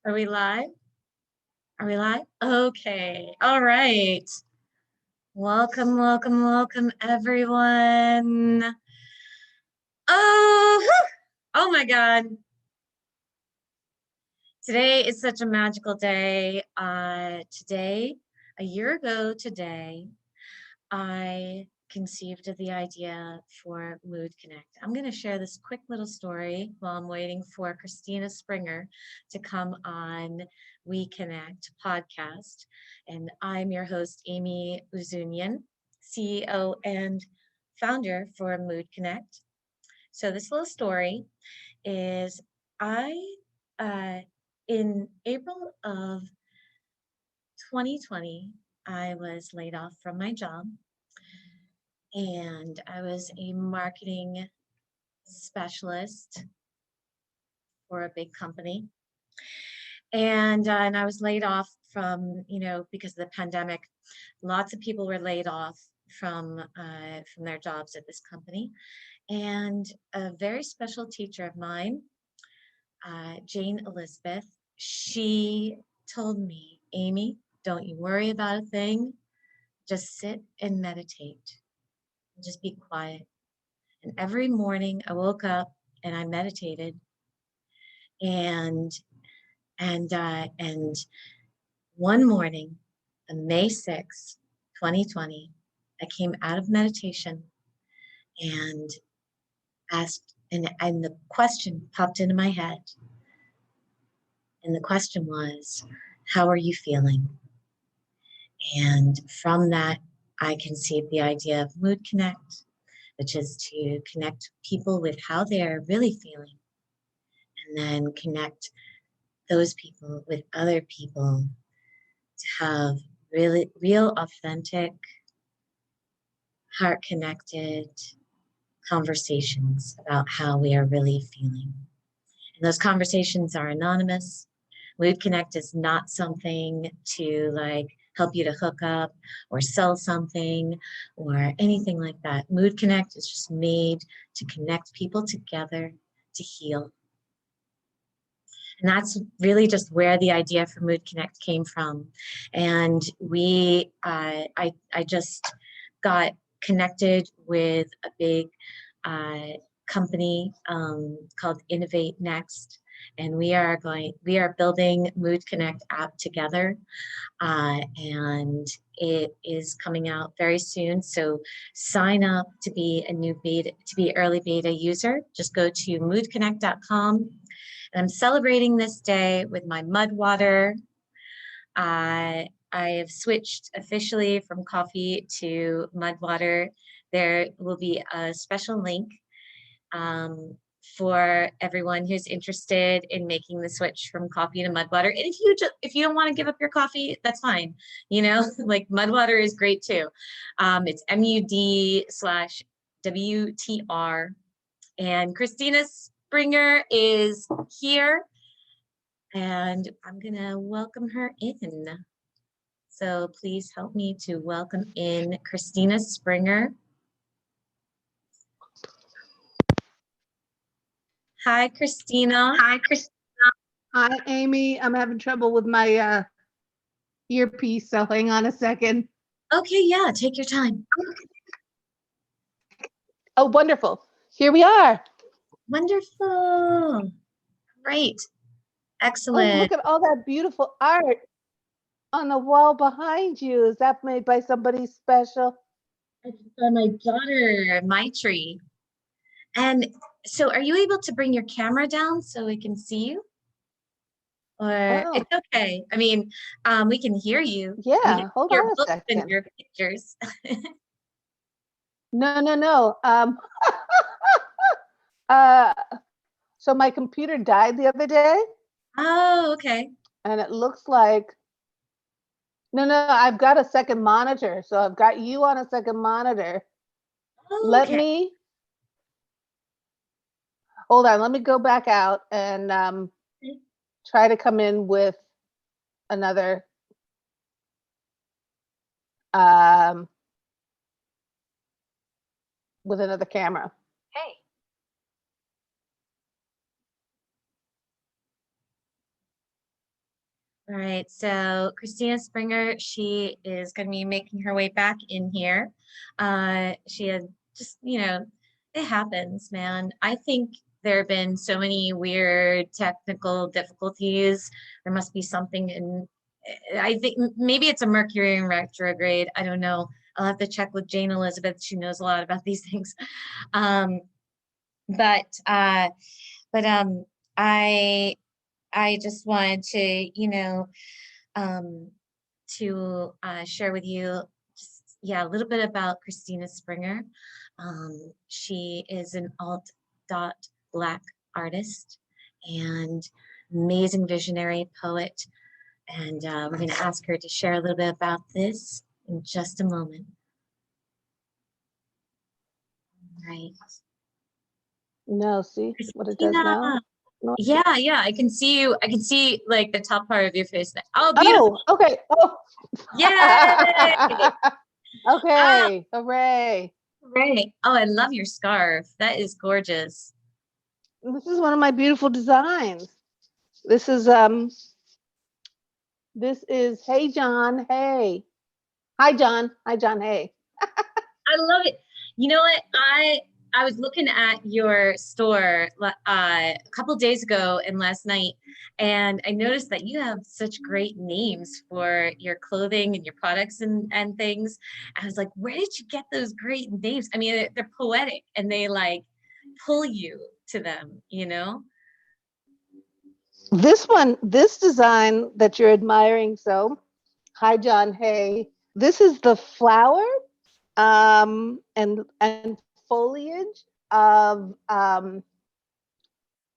Are we live? Are we live? Okay. All right. Welcome, welcome, welcome, everyone. Oh my God. Today is such a magical day. Today, a year ago today, I conceived of the idea for MoodConnect. I'm going to share this quick little story while I'm waiting for Christina Springer to come on WeConnect Podcast. And I'm your host, Amy Uzunian, CEO and founder for MoodConnect. So this little story is in April of 2020, I was laid off from my job. And I was a marketing specialist for a big company. And I was laid off from, because of the pandemic, lots of people were laid off from their jobs at this company. And a very special teacher of mine, Jane Elizabeth, she told me, Amy, don't you worry about a thing. Just sit and meditate. Just be quiet. And every morning I woke up and I meditated, and one morning, on May 6th, 2020, I came out of meditation and asked, and the question popped into my head. And the question was, how are you feeling? And from that, I conceived the idea of MoodConnect, which is to connect people with how they're really feeling, and then connect those people with other people to have really real, authentic, heart-connected conversations about how we are really feeling. And those conversations are anonymous. MoodConnect is not something to help you to hook up or sell something or anything like that. MoodConnect is just made to connect people together to heal. And that's really just where the idea for MoodConnect came from. And I just got connected with a big company called Innovate Next. And we are building MoodConnect app together, and it is coming out very soon. So sign up to be early beta user. Just go to moodconnect.com. And I'm celebrating this day with my mud water. I have switched officially from coffee to mud water. There will be a special link for everyone who's interested in making the switch from coffee to mud water. And if you don't want to give up your coffee, that's fine. Like mud water is great too. It's MUD/WTR. And Christina Springer is here, and I'm gonna welcome her in. So please help me to welcome in Christina Springer. Hi, Christina. Hi, Christina. Hi, Amy. I'm having trouble with my earpiece, so hang on a second. Okay, yeah, take your time. Oh, wonderful. Here we are. Wonderful. Great. Excellent. Oh, look at all that beautiful art on the wall behind you. Is that made by somebody special? It's by my daughter, Maitri. And so are you able to bring your camera down so we can see you? Or it's okay. I mean, we can hear you. Yeah, hold on a second. And your pictures. No. So my computer died the other day. Oh, okay. And it looks like, no, I've got a second monitor. So I've got you on a second monitor. Oh, Let okay. me, hold on, let me go back out and try to come in with another camera. Hey. All right, so Christina Springer, she is going to be making her way back in here. She had just, it happens, man. I think there have been so many weird technical difficulties. There must be something in, I think maybe it's a Mercury in retrograde. I don't know. I'll have to check with Jane Elizabeth. She knows a lot about these things. Um, but uh, but I just wanted to, um, share with you just, yeah, a little bit about Christina Springer. She is an Alt.Black artist and amazing visionary poet. And we're going to ask her to share a little bit about this in just a moment. Right. No, see what it does Christina. now? No. Yeah, I can see you. I can see like the top part of your face. Oh, beautiful. Oh, okay. Oh. Yay. Oh, Okay. Hooray. great. Oh, I love your scarf. That is gorgeous. This is one of my beautiful designs. This is Hey John, hey. Hi John. Hi John, hey. I love it. You know what? I was looking at your store a couple days ago and last night, and I noticed that you have such great names for your clothing and your products and things. I was like, where did you get those great names? I mean, they're poetic and they like pull you to them, you know? This design that you're admiring, so hi John, hey. This is the flower and foliage of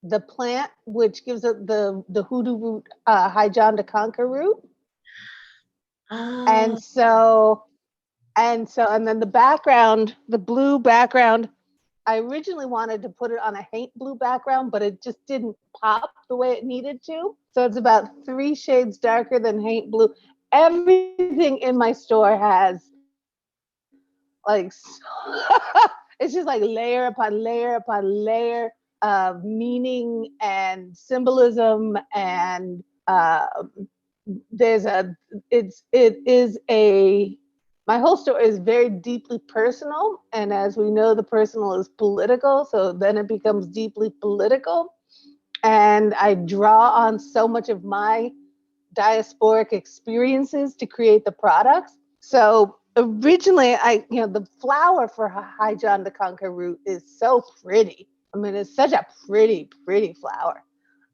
the plant, which gives it the hoodoo root, High John to conquer root. Oh, And so, and then the background, the blue background, I originally wanted to put it on a haint blue background, but it just didn't pop the way it needed to. So it's about 3 shades darker than haint blue. Everything in my store has like, it's just like layer upon layer upon layer of meaning and symbolism, and there's a it is a my whole story is very deeply personal, and as we know, the personal is political, so then it becomes deeply political, and I draw on so much of my diasporic experiences to create the products. So originally, the flower for High John the Conquer root is so pretty. I mean, it's such a pretty, pretty flower.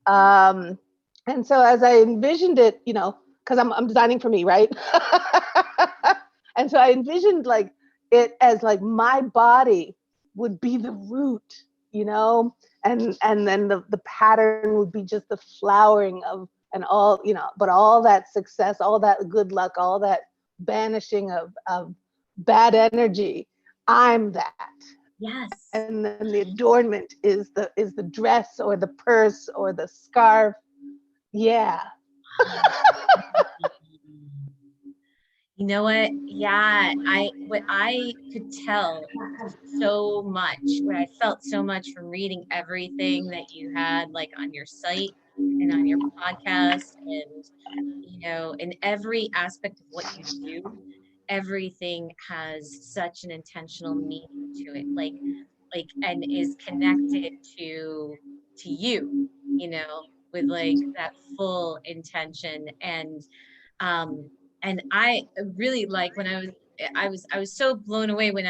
And so as I envisioned it, because I'm designing for me, right? And so I envisioned like it as like my body would be the root, and then the pattern would be just the flowering of, and all, but all that success, all that good luck, all that banishing of bad energy, I'm that. yes. And then the adornment is the dress or the purse or the scarf. Yeah. You know what? Yeah, what I could tell so much, what I felt so much from reading everything that you had like on your site and on your podcast and in every aspect of what you do, everything has such an intentional meaning to it. Like and is connected to you, with like that full intention um and I really like when I was so blown away when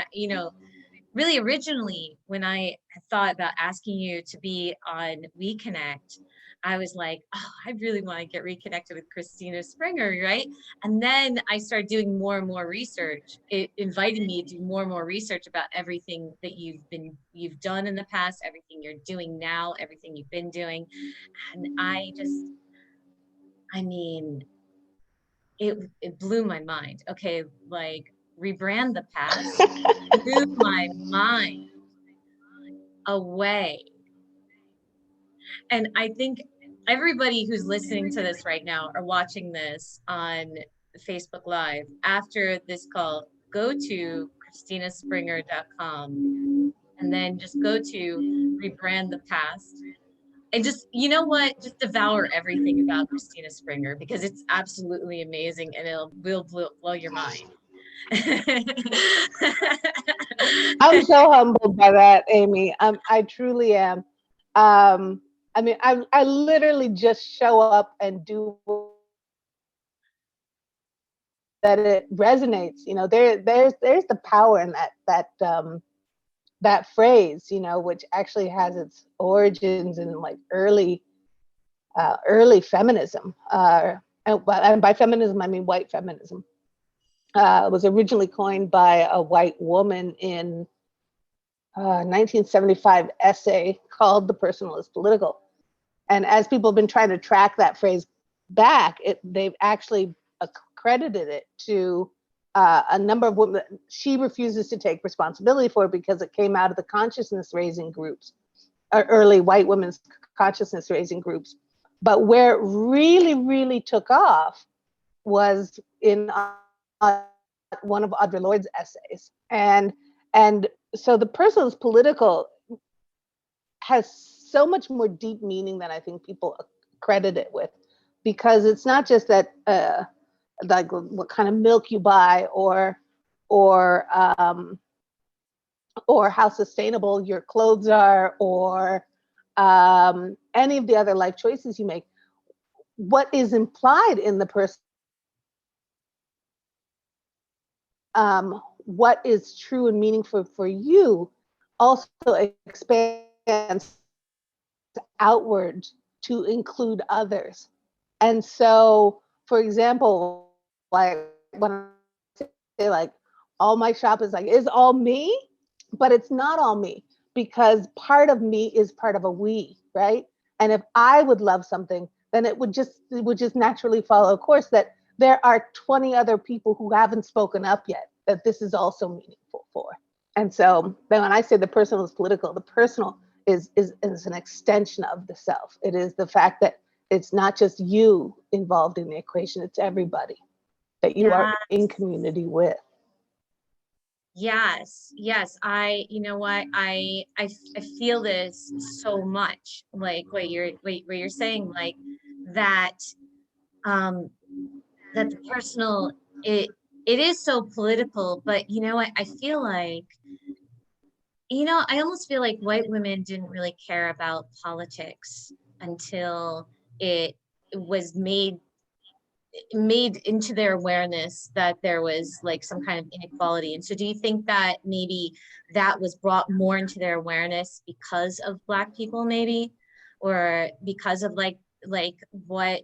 really originally when I thought about asking you to be on WeConnect, I was like, oh, I really want to get reconnected with Christina Springer, right? And then I started doing more and more research. It invited me to do more and more research about everything that you've done in the past, everything you're doing now, everything you've been doing. And I mean, it blew my mind. Okay, like rebrand the past blew my mind away. And I think everybody who's listening to this right now or watching this on Facebook Live after this call, go to christinaspringer.com and then just go to rebrand the past and just, you know what, just devour everything about Christina Springer, because it's absolutely amazing and will blow your mind. I'm so humbled by that, Amy. I truly am. I mean, I literally just show up and do that. It resonates. You know, there's the power in that phrase. You know, which actually has its origins in like early feminism. And by feminism, I mean white feminism. It was originally coined by a white woman in 1975 essay called "The Personal is Political." And as people have been trying to track that phrase back, they've actually accredited it to a number of women. She refuses to take responsibility for it because it came out of the consciousness raising groups, early white women's consciousness raising groups. But where it really, really took off was in one of Audre Lorde's essays. And so the personal is political has so much more deep meaning than I think people credit it with, because it's not just that like what kind of milk you buy or how sustainable your clothes are, or any of the other life choices you make. What is implied in the person, what is true and meaningful for you, also expands outward to include others. And so, for example, like when I say like all my shop is all me, but it's not all me, because part of me is part of a we, right? And if I would love something, then it would just naturally follow, of course, that there are 20 other people who haven't spoken up yet that this is also meaningful for. And so then when I say the personal is political, the personal is an extension of the self. It is the fact that it's not just you involved in the equation, it's everybody that you are in community with. Yes, yes. You know what, I feel this so much, like what you're saying, like that, that the personal, it is so political, but you know what, I feel like, you know, I almost feel like white women didn't really care about politics until it was made into their awareness that there was like some kind of inequality. And so do you think that maybe that was brought more into their awareness because of Black people, maybe, or because of like what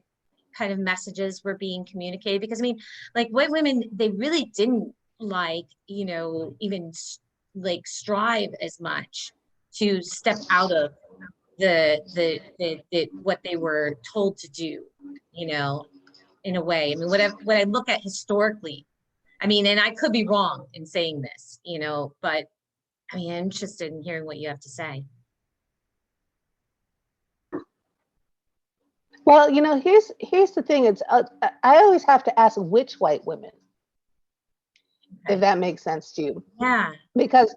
kind of messages were being communicated? Because I mean, like white women, they really didn't, like, you know, even like strive as much to step out of the what they were told to do, you know, in a way. I mean, what I look at historically, I mean, and I could be wrong in saying this, you know, but I mean, I'm interested in hearing what you have to say. Well, you know, here's the thing. It's I always have to ask which white women, Okay. if that makes sense to you. Yeah. Because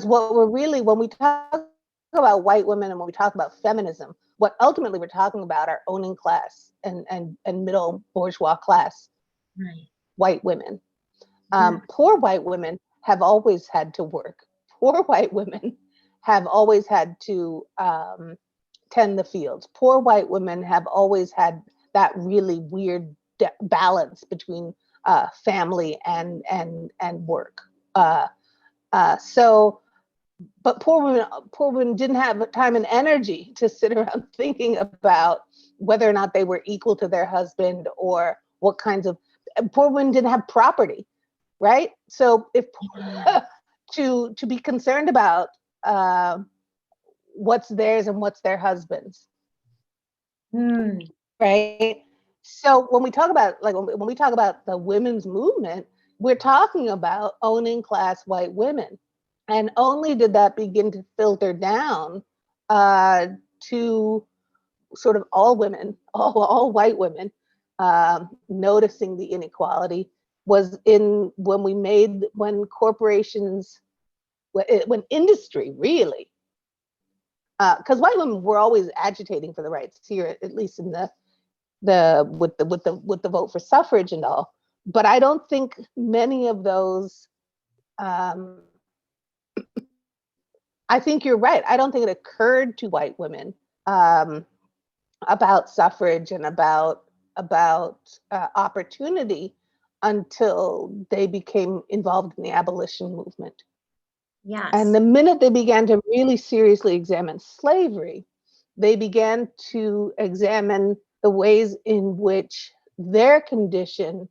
what we're really, when we talk about white women and when we talk about feminism, what ultimately we're talking about are owning class and middle bourgeois class Right. white women. Yeah. Poor white women have always had to work. Poor white women have always had to tend the fields. Poor white women have always had that really weird balance between family and work. So, but poor women didn't have time and energy to sit around thinking about whether or not they were equal to their husband, or what kinds of, poor women didn't have property, right? So if to be concerned about what's theirs and what's their husband's, right? So when we talk about, like, when we talk about the women's movement, we're talking about owning class white women. And only did that begin to filter down to sort of all women, all white women, noticing the inequality, was when corporations, when industry really because white women were always agitating for the rights here, at least in with the vote for suffrage and all. But I don't think many of those. I think you're right. I don't think it occurred to white women about suffrage and about opportunity until they became involved in the abolition movement. Yes. And the minute they began to really seriously examine slavery, they began to examine the ways in which their condition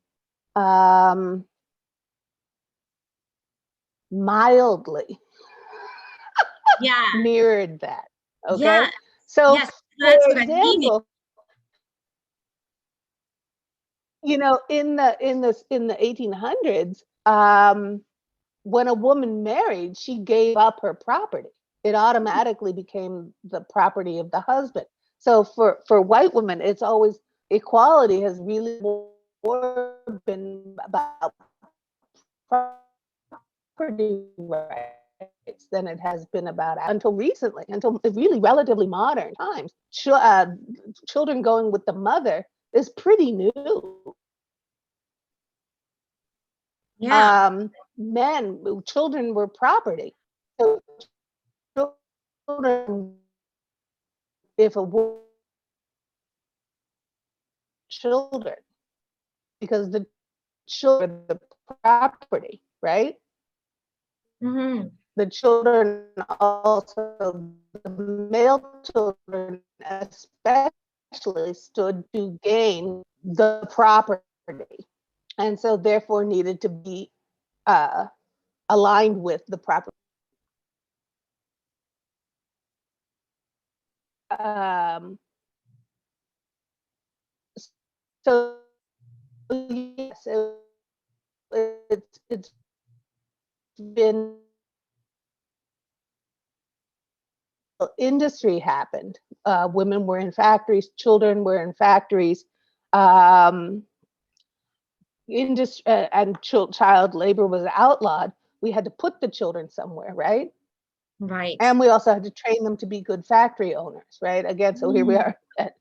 mildly Yeah. mirrored that. Okay. Yeah. So, Yes, for that's what I'm meaning. example, in the 1800s, when a woman married, she gave up her property. It automatically became the property of the husband. So for white women, it's always, equality has really more been about property rights than it has been about, until recently, until really relatively modern times. Children going with the mother is pretty new. Yeah. Children were property. So children, if a children, because the children are the property, right? Mm-hmm. The children also, the male children especially, stood to gain the property, and so therefore needed to be aligned with the property. So yes, it's been, industry happened. Women were in factories, children were in factories. Industry and child labor was outlawed. We had to put the children somewhere, right? Right. And we also had to train them to be good factory owners, right? Again, so here we are at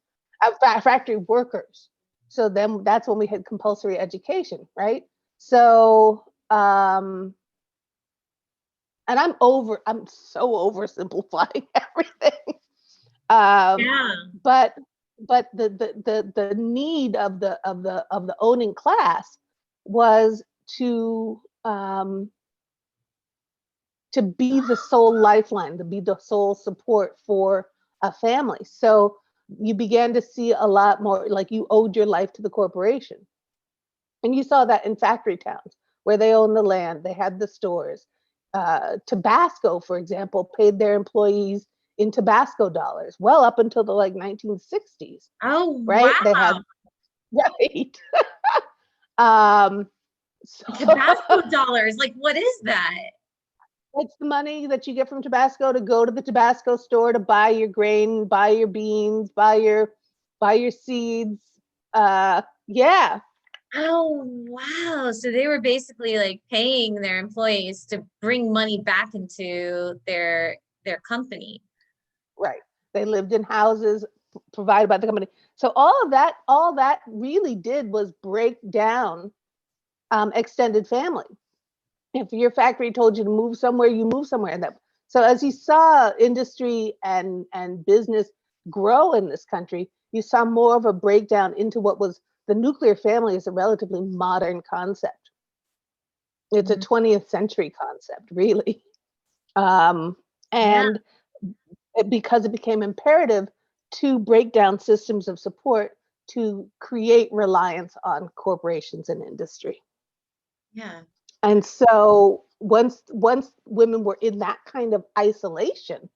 factory workers. So then that's when we had compulsory education, right? So, and I'm so oversimplifying everything. Yeah. But the need of the owning class was to be the sole lifeline, to be the sole support for a family. So you began to see a lot more, like, you owed your life to the corporation. And you saw that in factory towns where they owned the land, they had the stores. Tabasco, for example, paid their employees in Tabasco dollars, well up until the 1960s. Oh, Right? wow. They had, right. So Tabasco dollars. Like, what is that? it's the money that you get from Tabasco to go to the Tabasco store to buy your grain, buy your beans, buy your seeds. Yeah. Oh, wow. So they were basically like paying their employees to bring money back into their company. Right. They lived in houses provided by the company. So all that really did was break down extended family. If your factory told you to move somewhere, you move somewhere. So as you saw industry and business grow in this country, you saw more of a breakdown into what was the nuclear family is a relatively modern concept. It's a 20th century concept, really. And because it became imperative to break down systems of support to create reliance on corporations and industry. Yeah. And so once women were in that kind of isolation,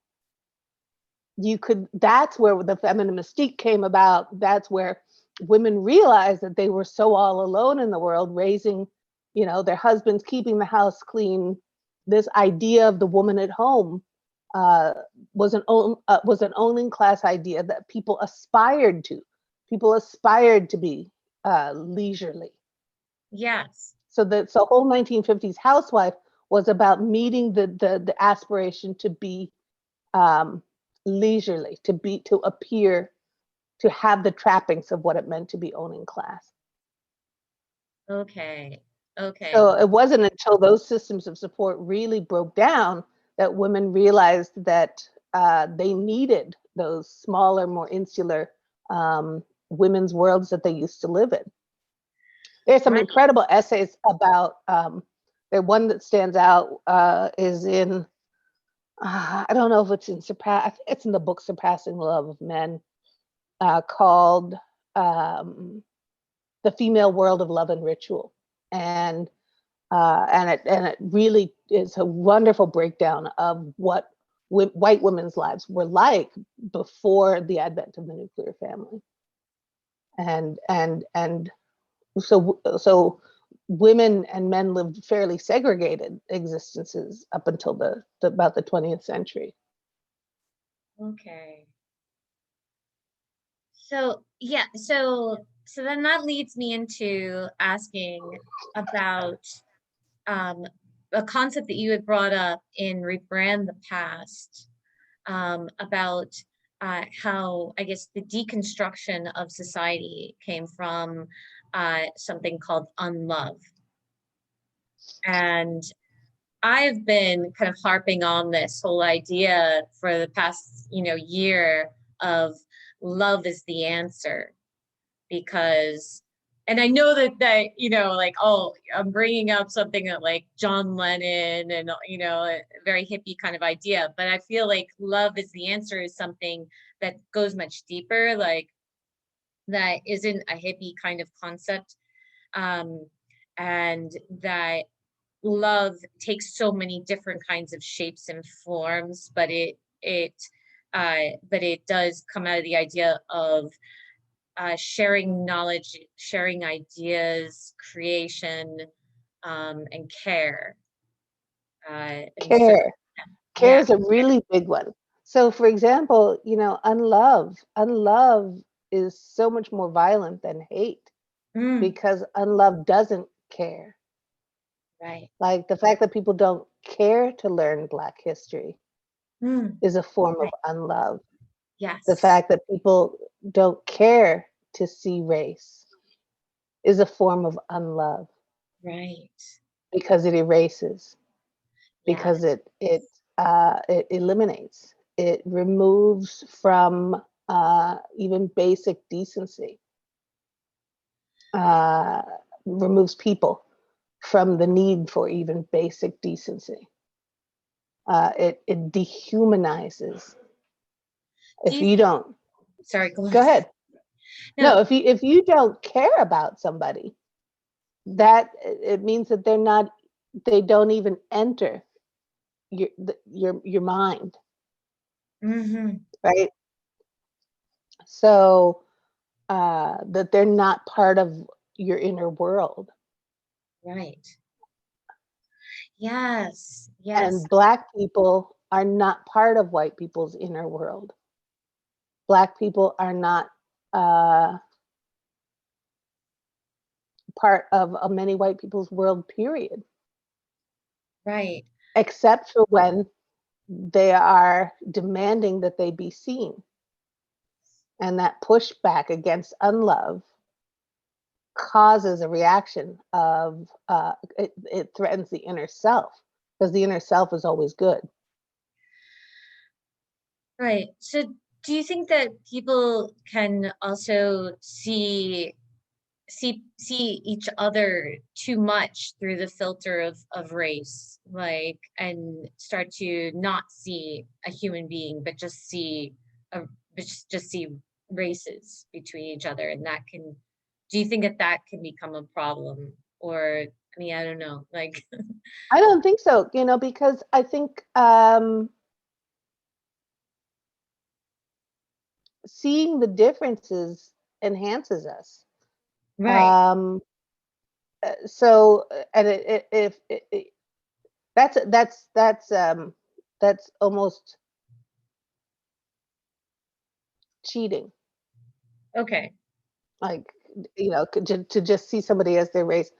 that's where the feminine mystique came about. That's where women realized that they were so all alone in the world, raising, their husbands, keeping the house clean. This idea of the woman at home was an owning class idea that people aspired to. People aspired to be leisurely. Yes. So the whole 1950s housewife was about meeting the aspiration to be leisurely, to appear, to have the trappings of what it meant to be owning class. Okay. Okay. So it wasn't until those systems of support really broke down that women realized that they needed those smaller, more insular women's worlds that they used to live in. There's some Right. incredible essays about, the one that stands out is in, I don't know if it's in I think it's in the book Surpassing the Love of Men, called The Female World of Love and Ritual. And it really is a wonderful breakdown of what white women's lives were like before the advent of the nuclear family. And so women and men lived fairly segregated existences up until about the 20th century. Okay. So yeah, so then that leads me into asking about a concept that you had brought up in Rebrand the Past, about how, I guess, the deconstruction of society came from something called unlove. And I've been kind of harping on this whole idea for the past, year of love is the answer, because, and I know that, like, oh, I'm bringing up something that like John Lennon and, a very hippie kind of idea, but I feel like love is the answer is something that goes much deeper, like that isn't a hippie kind of concept. And that love takes so many different kinds of shapes and forms, but it does come out of the idea of sharing knowledge, sharing ideas, creation, and care. And so, Care yeah. is a really big one. So for example, unlove is so much more violent than hate, Mm, because unlove doesn't care. right. Like the fact that people don't care to learn Black history Mm, is a form of right. unlove. The Yes. fact that people don't care to see race is a form of unlove, Right. because it erases, because Yes. it eliminates, it removes from even basic decency, uh, removes people from the need for even basic decency. It dehumanizes. Do If you you think, don't, sorry, go go ahead. ahead. No. No, if you don't care about somebody, that it means that they don't even enter your mind, Mm-hmm. right? So that they're not part of your inner world. Right. Yes. Yes. And Black people are not part of white people's inner world. Black people are not part of many white people's world, period, Right. except for when they are demanding that they be seen. And that pushback against unlove causes a reaction of, it threatens the inner self, because the inner self is always good. Right. So do you think that people can also see each other too much through the filter of race, like, and start to not see a human being, but just see a just see races between each other, and that can, do you think that that can become a problem? Or, I mean, I don't know, like, I don't think so, because I think seeing the differences enhances us. right. Um, so, and if that's almost cheating. Okay. Like, to just see somebody as their race.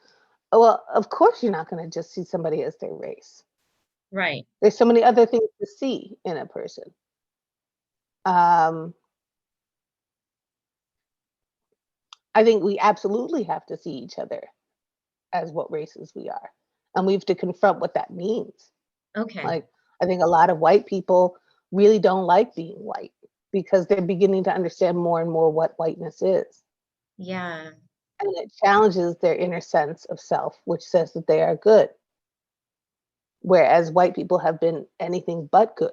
Well, of course you're not going to just see somebody as their race. Right. There's so many other things to see in a person. Um, I think we absolutely have to see each other as what races we are. And we have to confront what that means. Okay. Like, I think a lot of white people really don't like being white because they're beginning to understand more and more what whiteness is. Yeah. And it challenges their inner sense of self, which says that they are good. Whereas white people have been anything but good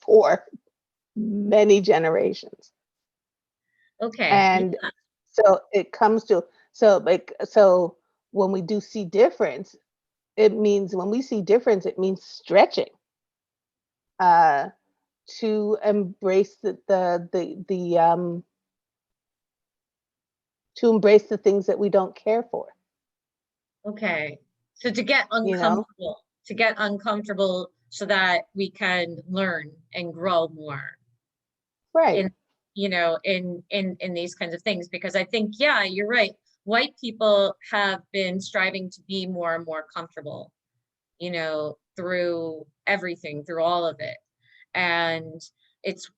for many generations. Okay. And so it comes to, so when we do see difference, it means when we see difference, it means stretching uh, to embrace to embrace the things that we don't care for. Okay. So You know, to get uncomfortable so that we can learn and grow more right? in, in these kinds of things. Because I think, yeah, you're right. White people have been striving to be more and more comfortable, through everything, through all of it. And it's,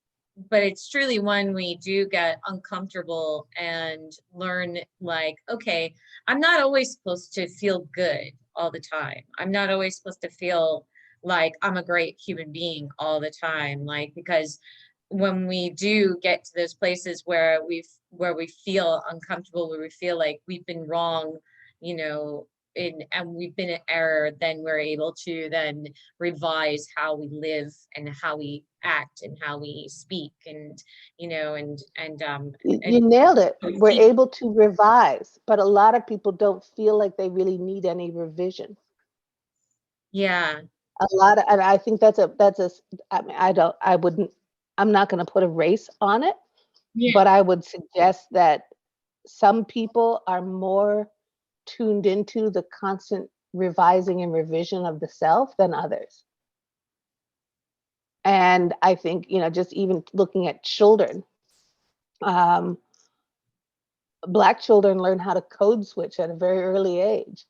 but it's truly when we do get uncomfortable and learn, like, okay, I'm not always supposed to feel good all the time. I'm not always supposed to feel like I'm a great human being all the time. Like, because when we do get to those places where we feel uncomfortable, where we feel like we've been wrong, you know, and we've been in error, then we're able to then revise how we live and how we act and how we speak, and You and nailed it. how we We're think. able to revise, but a lot of people don't feel like they really need any revision. Yeah. A lot of, and I think that's a, I mean, I wouldn't, I'm not going to put a race on it, Yeah. but I would suggest that some people are more tuned into the constant revising and revision of the self than others. And I think, just even looking at children, um, Black children learn how to code switch at a very early age.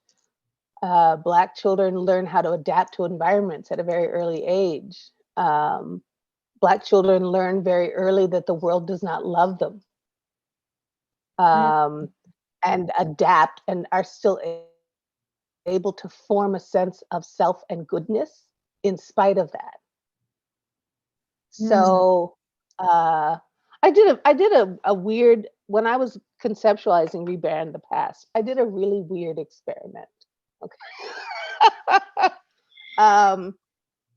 Black children learn how to adapt to environments at a very early age. Black children learn very early that the world does not love them, Mm, um, and adapt and are still able to form a sense of self and goodness in spite of that. mm. So I did a weird, when I was conceptualizing Rebrand the Past, I did a really weird experiment. Okay. um,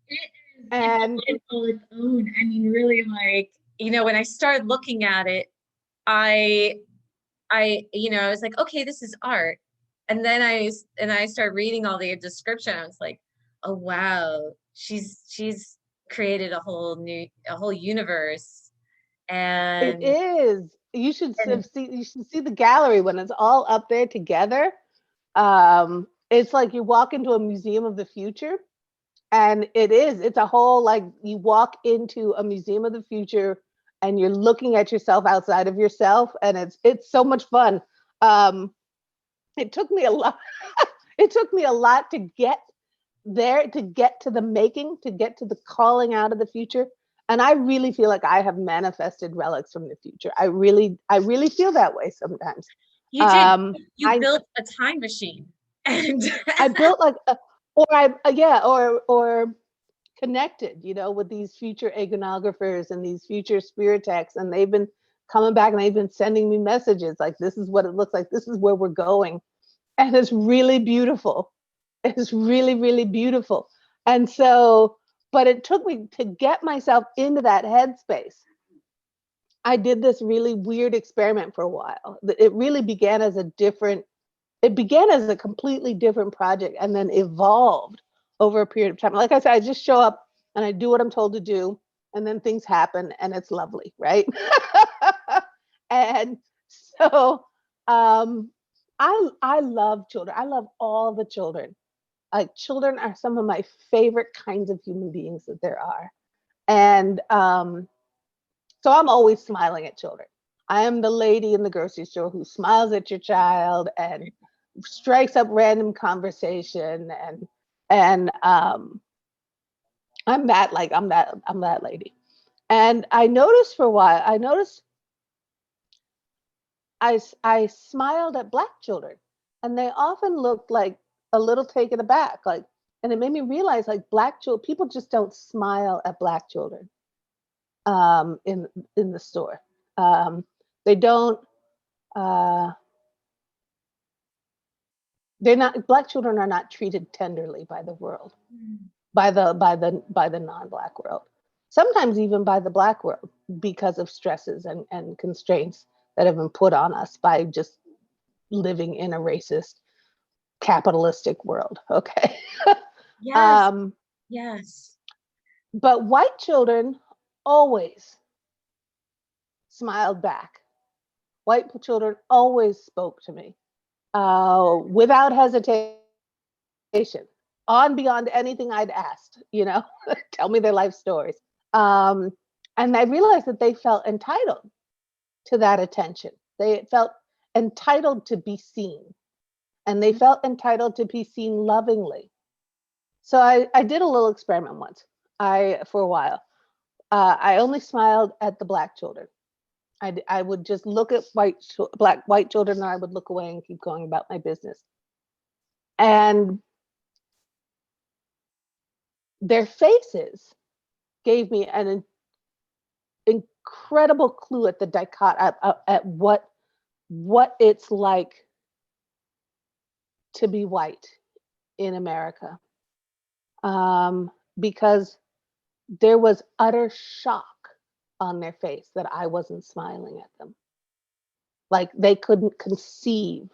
It's a and life all its own. I mean, really, like, when I started looking at it, I I was like, okay, this is art. And then I started reading all the description. I was like, oh wow, she's created a whole universe. it And is. and You should see the gallery when it's all up there together. It's like you walk into a museum of the future, and it's a whole, like, you walk into a museum of the future and you're looking at yourself outside of yourself, and it's so much fun. Um, it took me a lot. It took me a lot to get there, to get to the making, to get to the calling out of the future. And I really feel like I have manifested relics from the future. I really feel that way sometimes. you did Um, you I built a time machine. And I built like a, or I yeah, or connected, with these future iconographers and these future spirit texts, and they've been coming back and they've been sending me messages like, this is what it looks like, this is where we're going, and it's really beautiful. It's really, really beautiful. And so, but it took me to get myself into that headspace. I did this really weird experiment for a while. It really began as it began as a completely different project and then evolved over a period of time. Like I said, I just show up and I do what I'm told to do, and then things happen and it's lovely, right? And so um, I love children. I love all the children. Like, children are some of my favorite kinds of human beings that there are. And so I'm always smiling at children. I am the lady in the grocery store who smiles at your child and strikes up random conversation, and I'm that lady. And I noticed for a while, I smiled at Black children, and they often looked like a little taken aback, like, and it made me realize like Black children, people just don't smile at Black children in the store. They don't. Uh, they're not. Black children are not treated tenderly by the world, by the non-Black world. Sometimes even by the Black world because of stresses and constraints that have been put on us by just living in a racist capitalistic world. Okay. Yes. um, Yes. but white children always smiled back. White children always spoke to me without hesitation, on beyond anything I'd asked, tell me their life stories. Um, and I realized that they felt entitled to that attention. They felt entitled to be seen, and they felt entitled to be seen lovingly. So I did a little experiment once. For a while, I only smiled at the Black children. I would just look at white children, and I would look away and keep going about my business. And their faces gave me an incredible clue at the at what it's like to be white in America, because there was utter shock on their face that I wasn't smiling at them. Like they couldn't conceive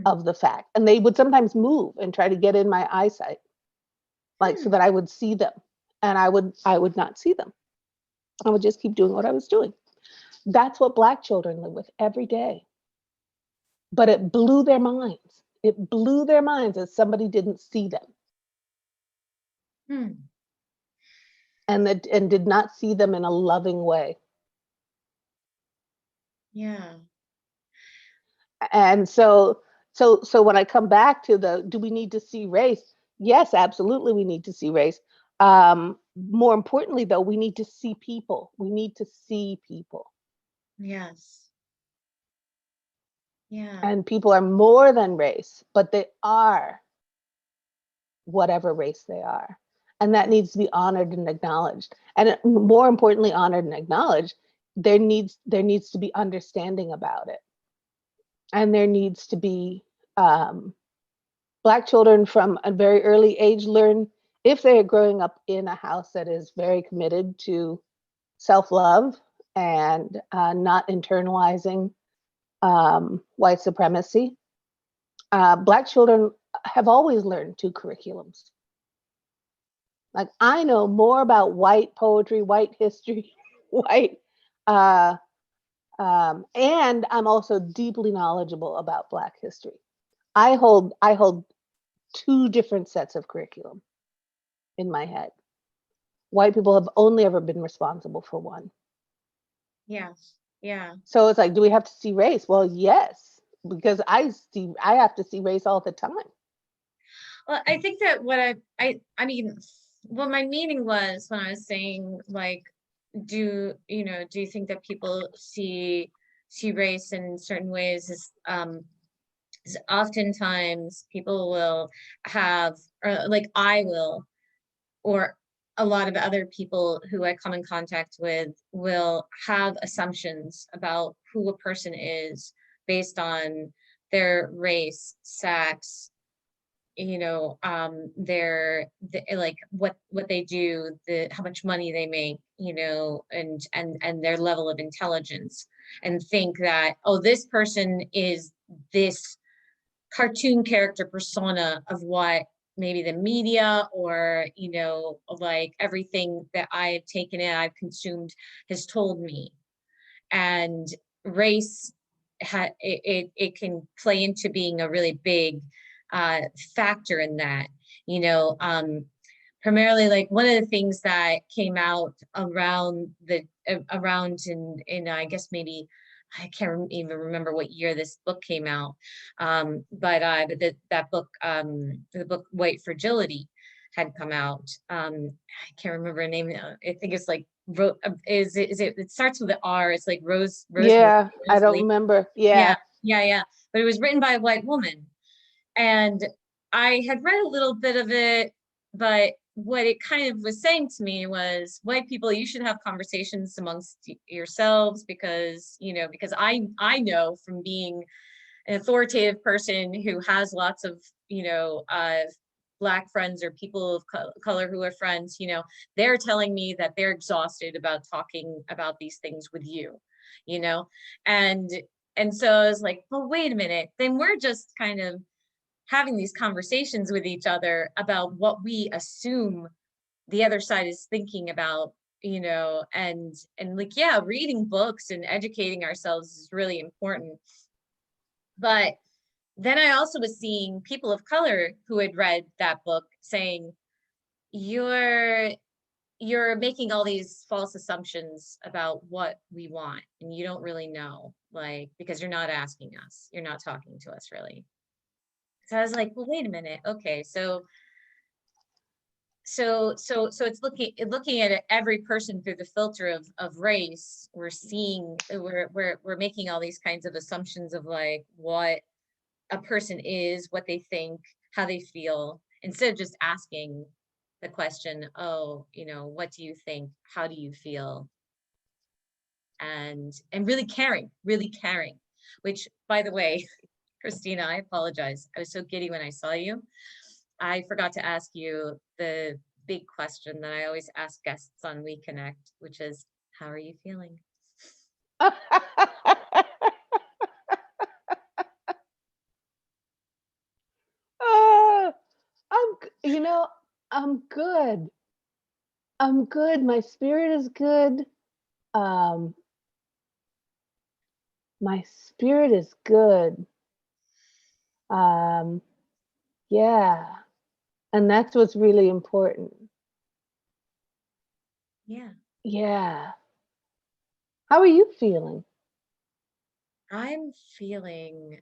of the fact, and they would sometimes move and try to get in my eyesight, like so that I would see them, and I would not see them. I would just keep doing what I was doing. That's what Black children live with every day. But it blew their minds. It blew their minds as somebody didn't see them. And did not see them in a loving way. Yeah. And so when I come back to do we need to see race? Yes, absolutely, we need to see race. More importantly, though, we need to see people. We need to see people. Yes. Yeah. And people are more than race, but they are whatever race they are. And that needs to be honored and acknowledged. And more importantly, honored and acknowledged, there needs to be understanding about it. And there needs to be Black children from a very early age learn, if they are growing up in a house that is very committed to self-love and not internalizing white supremacy. Black children have always learned 2 curriculums. Like I know more about white poetry, white history, white, and I'm also deeply knowledgeable about Black history. I hold 2 different sets of curriculum in my head. White people have only ever been responsible for one. Yes. Yeah. So it's like, do we have to see race? Well, yes, because I have to see race all the time. Well, I think that I mean, what my meaning was when I was saying like, do you think that people see race in certain ways is oftentimes people will have, or like I will, or a lot of other people who I come in contact with will have assumptions about who a person is based on their race, sex, like what they do, how much money they make, and their level of intelligence, and think that, oh, this person is this cartoon character persona of what maybe the media or like everything that I've taken in, I've consumed, has told me. And race it can play into being a really big factor in that. Primarily, like one of the things that came out around in I guess maybe, I can't even remember what year this book came out, but that book, the book White Fragility, had come out. I can't remember the name. I think it's like it starts with the R. It's like Yeah, I don't Rosalie. remember. Yeah, Yeah. yeah. But it was written by a white woman. And I had read a little bit of it, but what it kind of was saying to me was, white people, you should have conversations amongst yourselves, because, because I know from being an authoritative person who has lots of, Black friends or people of color who are friends, they're telling me that they're exhausted about talking about these things with you, you know, and and so I was like, well, wait a minute, then we're just kind of having these conversations with each other about what we assume the other side is thinking about, and like, yeah, reading books and educating ourselves is really important. But then I also was seeing people of color who had read that book saying, you're you're making all these false assumptions about what we want, and you don't really know, like, because you're not asking us, you're not talking to us really. So I was like, well, wait a minute. Okay, so it's looking at every person through the filter of race. We're seeing, we're making all these kinds of assumptions of like what a person is, what they think, how they feel, instead of just asking the question, oh, what do you think? How do you feel? And really caring, which, by the way, Christina, I apologize. I was so giddy when I saw you. I forgot to ask you the big question that I always ask guests on WeConnect, which is, how are you feeling? Ah, you know, I'm good. I'm good. My spirit is good. Um, my spirit is good. Um, yeah. And that's what's really important. Yeah, Yeah. How are you feeling? I'm feeling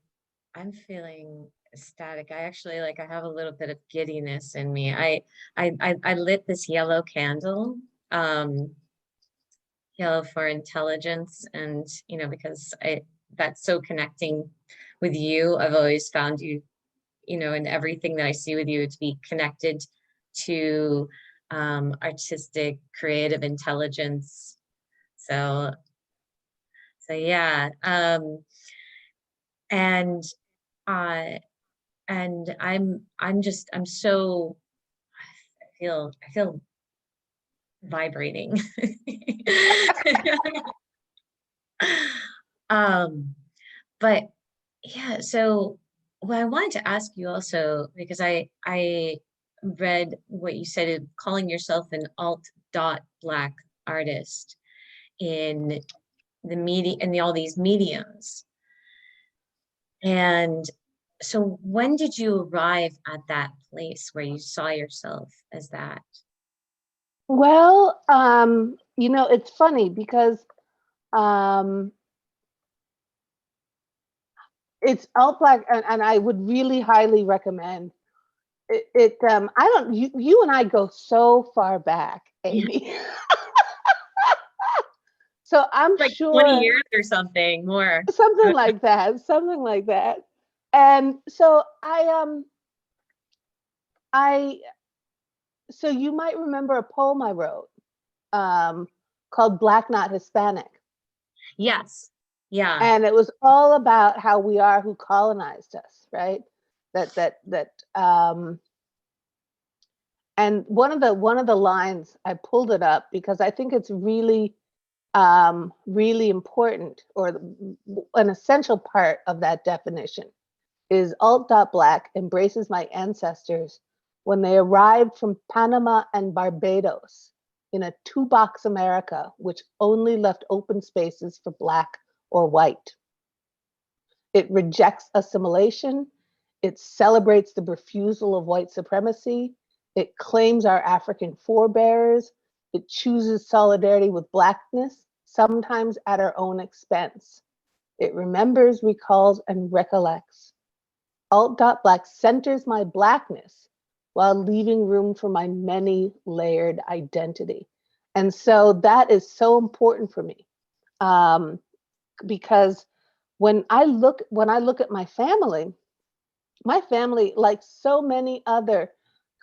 I'm feeling ecstatic. I actually, like, I have a little bit of giddiness in me. I lit this yellow candle, um, yellow for intelligence, and because that's so connecting with you. I've always found you, in everything that I see with you, to be connected to artistic, creative intelligence. So yeah. And uh and I'm so, I feel vibrating. um but yeah, so what I wanted to ask you also, because I read what you said, calling yourself an Alt.Black artist in the media and all these mediums. And so when did you arrive at that place where you saw yourself as that? Well, it's funny because um, it's Alt.Black, and I would really highly recommend it. I don't. You and I go so far back, Yeah, Amy. So I'm like 20 sure years or something more. something like that, something like that. And so I so you might remember a poem I wrote um, called "Black Not Hispanic." Yes. Yeah. And it was all about how we are who colonized us, right? That and one of the lines, I pulled it up because I think it's really important, or an essential part of that definition is Alt.Black embraces my ancestors when they arrived from Panama and Barbados in a two-box America which only left open spaces for Black or white. It rejects assimilation. It celebrates the refusal of white supremacy. It claims our African forebears. It chooses solidarity with Blackness, sometimes at our own expense. It remembers, recalls, and recollects. Alt.Black centers my Blackness while leaving room for my many layered identity. And so that is so important for me, because when I look at my family, like so many other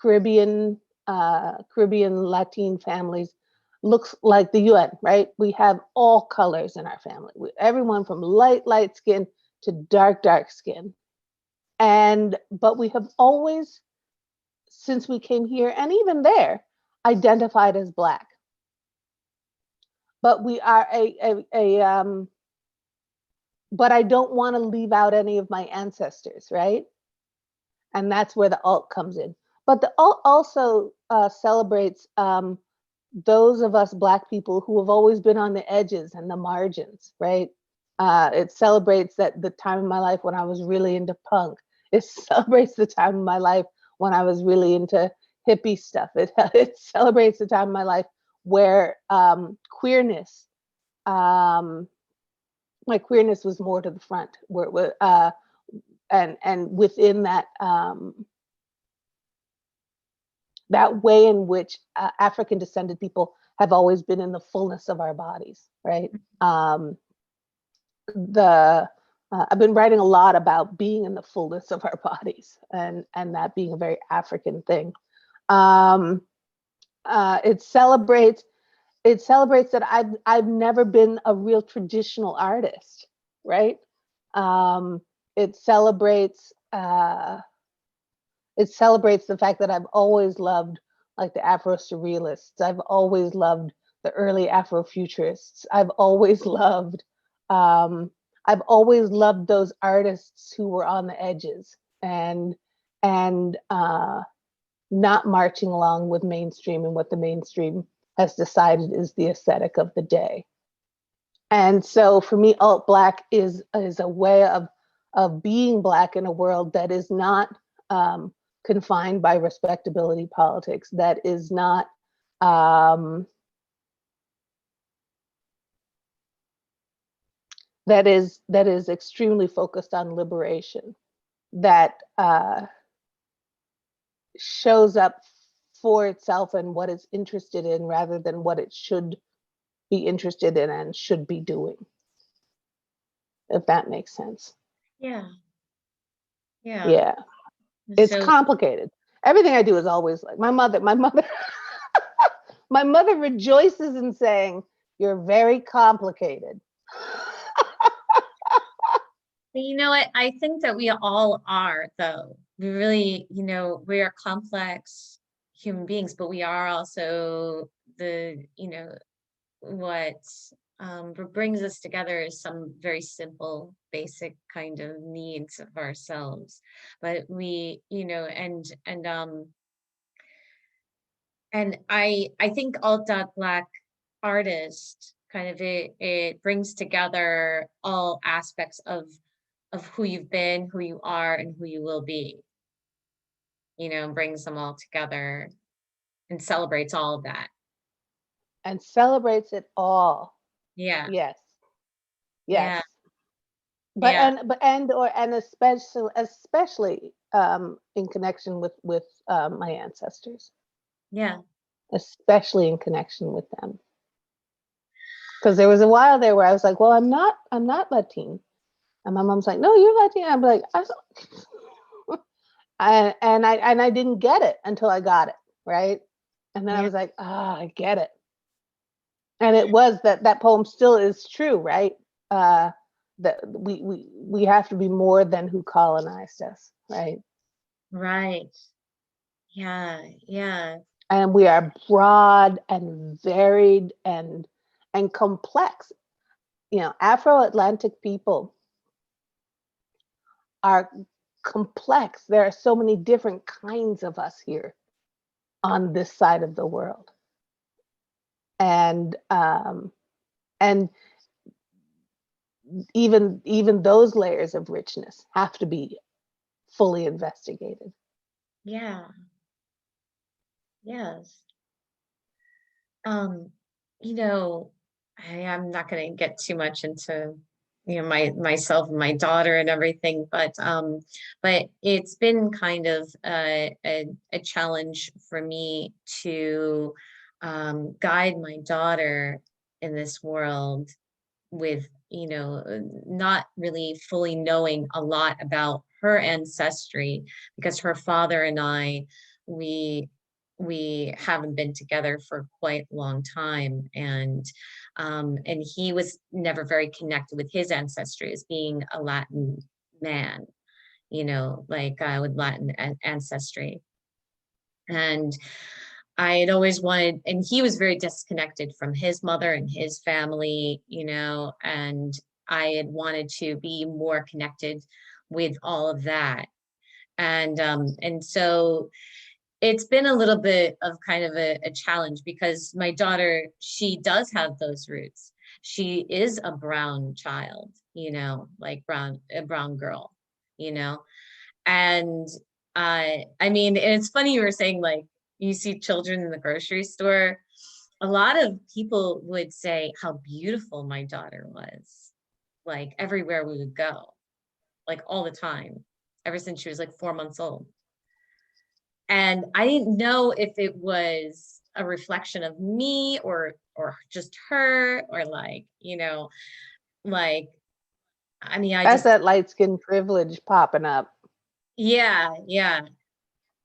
Caribbean Latin families, looks like the UN, right? We have all colors in our family. Everyone from light skin to dark skin. But we have always, since we came here, and even there, identified as Black. But we are but I don't want to leave out any of my ancestors, right? And that's where the alt comes in. But the alt also celebrates those of us Black people who have always been on the edges and the margins, right? It celebrates the time of my life when I was really into punk. It celebrates the time of my life when I was really into hippie stuff. It celebrates the time of my life where queerness, my queerness was more to the front, where it was, and within that that way in which African descended people have always been in the fullness of our bodies, right? I've been writing a lot about being in the fullness of our bodies, and that being a very African thing. It celebrates that I've never been a real traditional artist, right? It celebrates the fact that I've always loved like the Afro Surrealists. I've always loved the early Afrofuturists. I've always loved those artists who were on the edges and not marching along with mainstream and what the mainstream has decided is the aesthetic of the day. And so for me, Alt.Black is a way of being Black in a world that is not confined by respectability politics, that is not that is extremely focused on liberation, that shows up for itself and what it's interested in rather than what it should be interested in and should be doing, if that makes sense. Yeah. It's complicated. Everything I do is always like my mother my mother rejoices in saying, "You're very complicated." You know what? I think that we all are, though. We really, we are complex human beings, but we are also what brings us together is some very simple, basic kind of needs of ourselves. But we, and I think Alt.Black artist kind of it brings together all aspects of who you've been, who you are, and who you will be. Brings them all together and celebrates all of that. And celebrates it all. Yeah. Yes. Yeah. But especially in connection with my ancestors. Yeah. Especially in connection with them. Because there was a while there where I was like, well, I'm not Latin. And my mom's like, no, you're Latin. I'm like, and I didn't get it until I got it, right? And then I was like, I get it. And it was that poem still is true, right? That we have to be more than who colonized us, right? Right. Yeah. And we are broad and varied and complex. Afro-Atlantic people are complex. There are so many different kinds of us here on this side of the world. And even those layers of richness have to be fully investigated. Yeah. Yes. I'm not going to get too much into myself and my daughter and everything, but it's been kind of a challenge for me to guide my daughter in this world with, not really fully knowing a lot about her ancestry, because her father and I, we we haven't been together for quite a long time, and he was never very connected with his ancestry as being a Latin man, like with Latin ancestry. And I had always wanted, and he was very disconnected from his mother and his family, and I had wanted to be more connected with all of that. And so it's been a little bit of kind of a challenge, because my daughter, she does have those roots. She is a brown child, like a brown girl, you know, and I mean, and it's funny you were saying, like, you see children in the grocery store. A lot of people would say how beautiful my daughter was, like everywhere we would go, like all the time, ever since she was like 4 months old. And I didn't know if it was a reflection of me or just her, or like, like, I mean, I That's just, that light skin privilege popping up. yeah, yeah.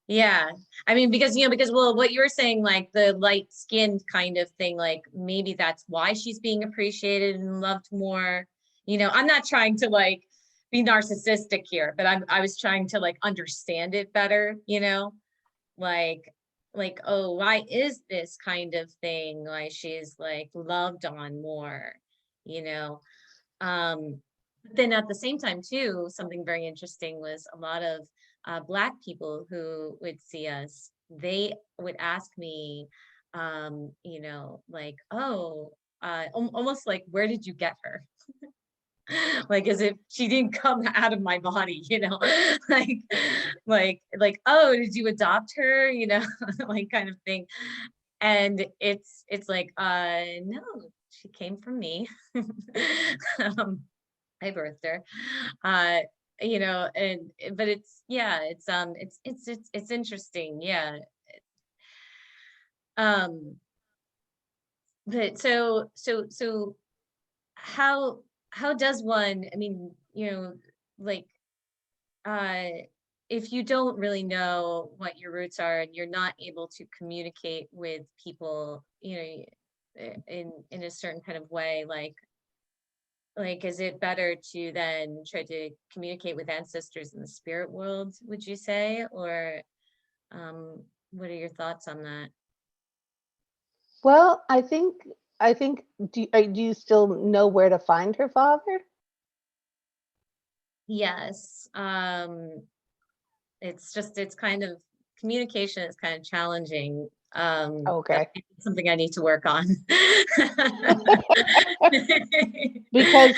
Yeah. I mean, because, well, what you were saying, like the light skinned kind of thing, like maybe that's why she's being appreciated and loved more. I'm not trying to like be narcissistic here, but I was trying to like understand it better, like, oh, why is this kind of thing? Why she's like loved on more, you know? But then at the same time too, something very interesting was a lot of Black people who would see us, they would ask me, like, oh, almost like, where did you get her? Like as if she didn't come out of my body, like, oh, did you adopt her? Like kind of thing. And it's like, no, she came from me. um, I birthed her. Uh, and but it's, yeah, it's interesting. Yeah. Um, but so how does one, I mean, like, uh if you don't really know what your roots are and you're not able to communicate with people, in a certain kind of way, like, is it better to then try to communicate with ancestors in the spirit world, would you say? Or what are your thoughts on that? Well, I think do you still know where to find her father? Yes. It's kind of, communication is kind of challenging. That's Okay. something I need to work on. Because,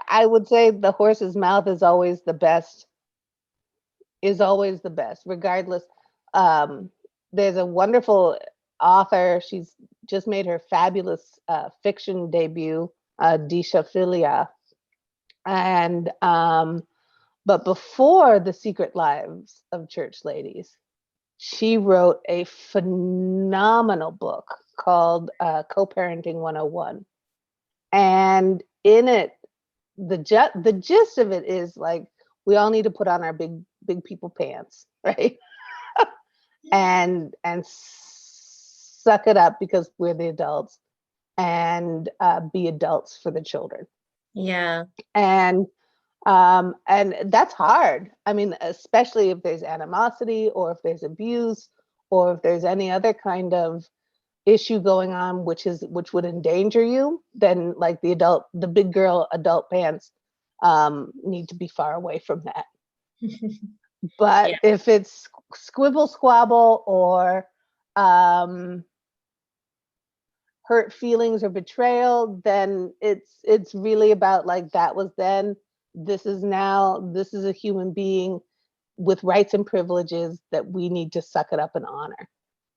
I would say the horse's mouth is always the best, regardless. Um, there's a wonderful author. She's just made her fabulous fiction debut, Disha Philia. And but before The Secret Lives of Church Ladies, she wrote a phenomenal book called Co-Parenting 101. And in it, the gist of it is like, we all need to put on our big people pants, right? And suck it up because we're the adults, and be adults for the children. Yeah. And that's hard. I mean, especially if there's animosity, or if there's abuse, or if there's any other kind of issue going on which would endanger you, then like the big girl adult pants need to be far away from that. But Yeah. if it's squibble squabble, or um hurt feelings or betrayal, then it's really about like, that was then, this is now, this is a human being with rights and privileges that we need to suck it up and honor.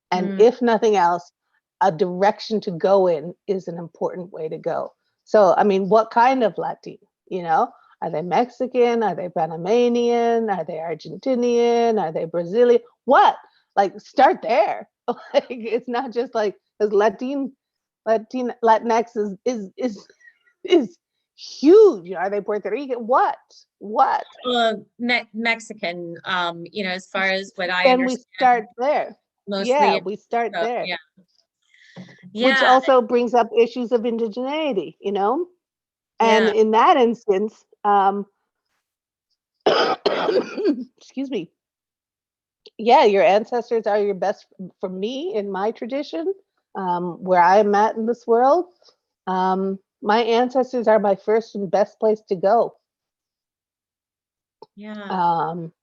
And Mm, if nothing else, a direction to go in is an important way to go. So, I mean, what kind of Latin, you know? Are they Mexican? Are they Panamanian? Are they Argentinian? Are they Brazilian? What? Like, start there. Like, it's not just like because Latinx is huge. You know, are they Puerto Rican? What? Mexican, as far as what I Then we understand, start there. Yeah, mostly. we start So, there, yeah. which Yeah. also brings up issues of indigeneity, you know? And Yeah. in that instance, excuse me, yeah, your ancestors are your best. For me, in my tradition, where I'm at in this world, my ancestors are my first and best place to go. Yeah. Um,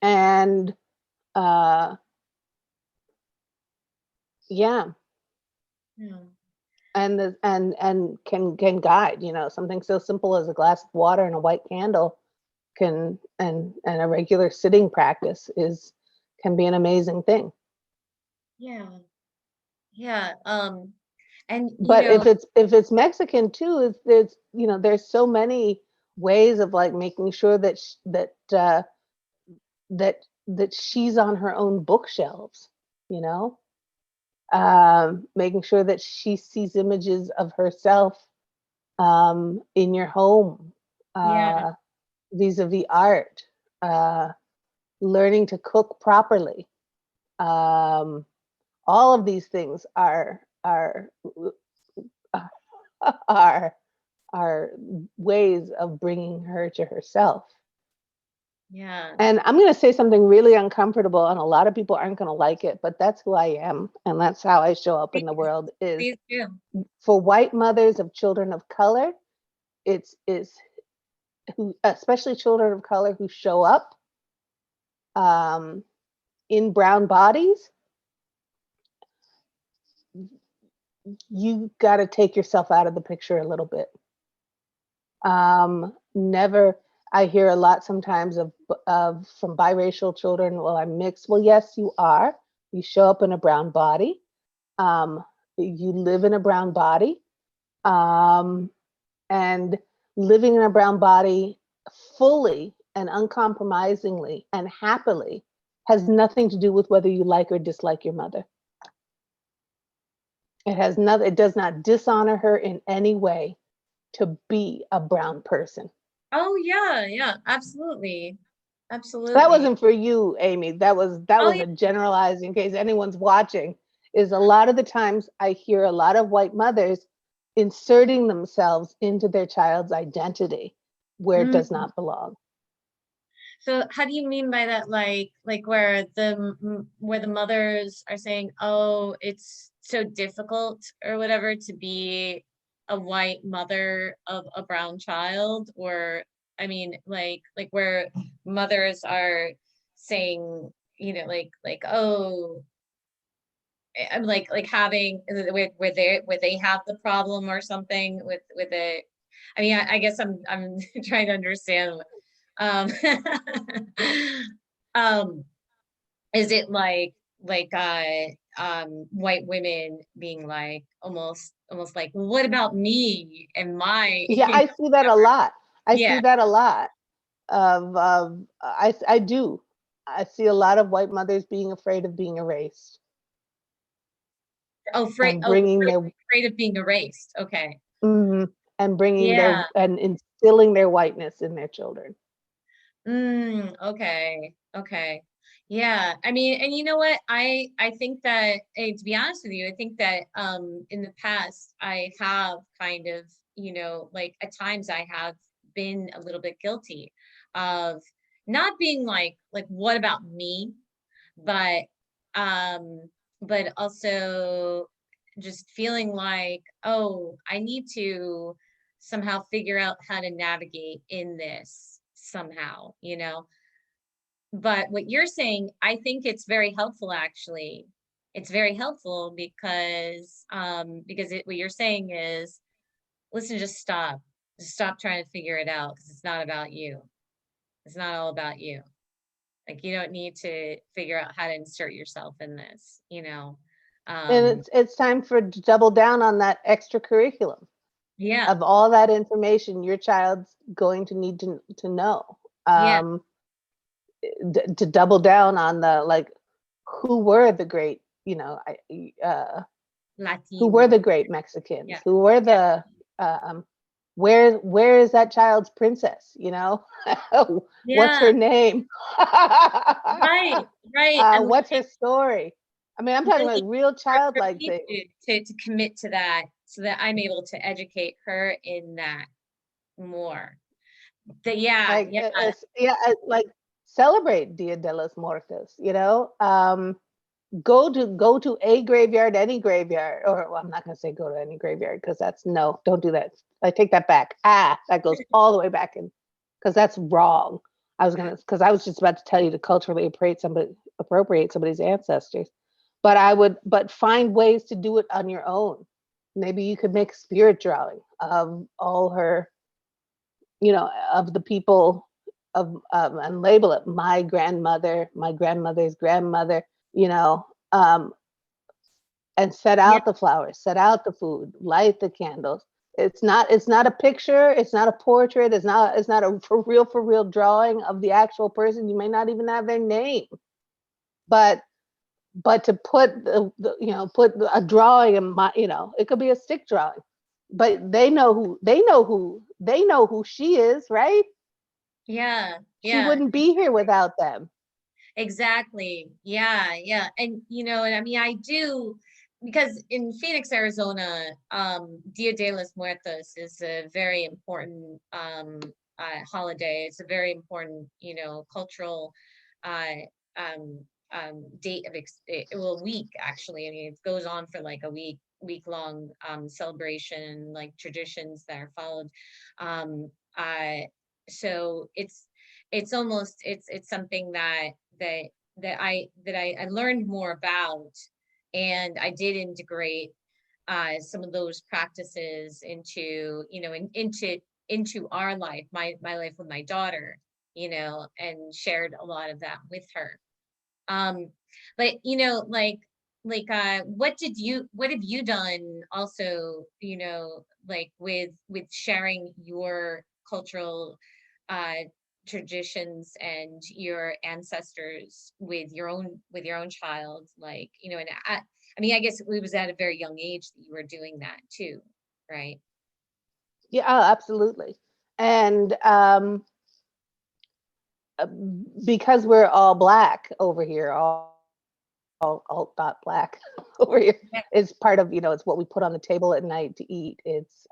and uh, yeah, Yeah. and can guide. You know, something so simple as a glass of water and a white candle and a regular sitting practice can be an amazing thing. Yeah. Yeah. And But if it's Mexican too, there's so many ways of like making sure that she's on her own bookshelves, you know, making sure that she sees images of herself in your home, yeah. vis-a-vis art, uh, learning to cook properly. Um, all of these things are are ways of bringing her to herself. Yeah. And I'm going to say something really uncomfortable, and a lot of people aren't going to like it, but that's who I am, and that's how I show up in the Please, world. Is please do. for white mothers of children of color, it's is who, especially children of color who show up um, in brown bodies. You got to take yourself out of the picture a little bit. Never. I hear a lot sometimes of from biracial children. Well, I'm mixed. Well, yes, you are. You show up in a brown body. Um, you live in a brown body, um, and living in a brown body fully and uncompromisingly and happily has nothing to do with whether you like or dislike your mother. It has nothing. It does not dishonor her in any way to be a brown person. Oh yeah, yeah, absolutely. That Absolutely. wasn't for you, Amy. That Oh was yeah. a generalized in case anyone's watching. Is a lot of the times I hear a lot of white mothers inserting themselves into their child's identity where it does Mm. not belong. So how do you mean by that? Like where where the mothers are saying, "Oh, it's so difficult or whatever to be a white mother of a brown child," or I mean, like where mothers are saying, "Oh, I'm like having where they have the problem or something with it." I mean, I guess I'm trying to understand. Um, um, is it white women being like almost like, well, what about me and my Yeah, I see that a lot. I see yeah. that a lot. I do. I see a lot of white mothers being afraid of being erased and bringing their Afraid of being erased. Okay. mhm, and bringing their Yeah. and instilling their whiteness in their children. Okay. Okay. Yeah. I mean, and you know what? I think that to be honest with you, I think that in the past I have kind of, like at times I have been a little bit guilty of not being like what about me? But um but also just feeling like, oh, I need to somehow figure out how to navigate in this somehow, but what you're saying, I think it's very helpful actually. It's very helpful because what you're saying is, listen, just stop trying to figure it out because it's not about you. It's not all about you. Like you don't need to figure out how to insert yourself in this. And Um, it's time for to double down on that extra curriculum yeah, of all that information your child's going to need to know. yeah, Um, to double down on the like who were the great who were Latino. the great Mexicans, Yeah. who were the where is that child's princess? You know, what's Yeah. her name? Right. Right. And What's her story? I mean, I'm talking really about real for childlike me things. to commit to that so that I'm able to educate her in that more. That yeah, Like, yeah, like celebrate Dia de los Muertos. You know, go to a graveyard, any graveyard, or well, I'm not going to say go to any graveyard because that's no, don't do that. I take that back. That goes all the way back in because that's wrong. Because I was just about to tell you to culturally appropriate somebody's ancestors, but find ways to do it on your own. Maybe you could make a spirit drawing of all her, of the people and label it my grandmother, my grandmother's grandmother, you know, and set yeah, out the flowers, set out the food, light the candles. It's not a picture, it's not a portrait, it's not a for real drawing of the actual person. You may not even have their name, but to put put a drawing in my, it could be a stick drawing, but they know who she is, right? yeah, She yeah. wouldn't be here without them. Exactly. Yeah, yeah. And and I mean I do because in Phoenix, Arizona, Dia de los Muertos is a very important holiday. It's a very important, cultural uh um date of week actually. I mean, it goes on for like a week long celebration, like traditions that are followed. Um uh so it's almost it's something that I learned more about, and I did integrate some of those practices into into our life, my life with my daughter, and shared a lot of that with her. um but what have you done also, like with sharing your cultural uh traditions and your ancestors with your own child, like, and I mean, I guess it was at a very young age that you were doing that too, right? Yeah, oh, absolutely. And because we're all black over here, all Alt.Black over here, Yeah. is part of, it's what we put on the table at night to eat. It's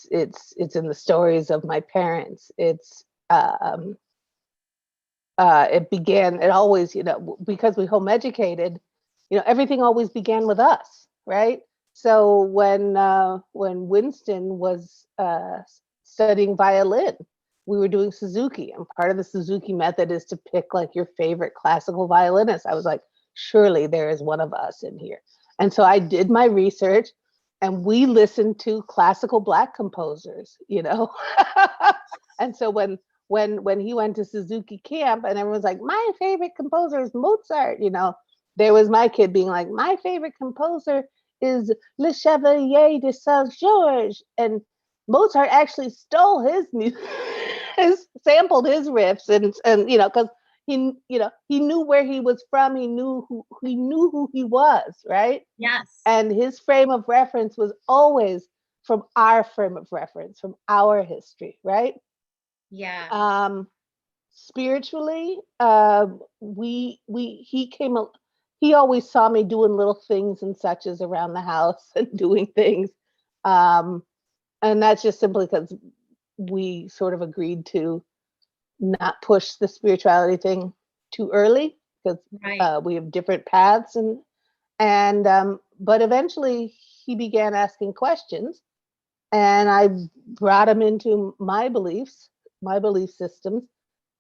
in the stories of my parents. It always, because we home educated, everything always began with us, right? So when Winston was studying violin, we were doing Suzuki, and part of the Suzuki method is to pick like your favorite classical violinist. I was like, surely there is one of us in here. And so I did my research, and we listened to classical Black composers, and so when he went to Suzuki camp and everyone's like, my favorite composer is Mozart, there was my kid being like, my favorite composer is Le Chevalier de Saint Georges. And Mozart actually stole his music, sampled his riffs, and because he knew where he was from, he knew who he was, right? Yes. And his frame of reference was always from our frame of reference, from our history, right? Yeah. um Spiritually, we he always saw me doing little things and such as around the house and doing things, um and that's just simply because we sort of agreed to not push the spirituality thing too early, because Right. we have different paths, and but eventually he began asking questions, and I brought him into my belief systems,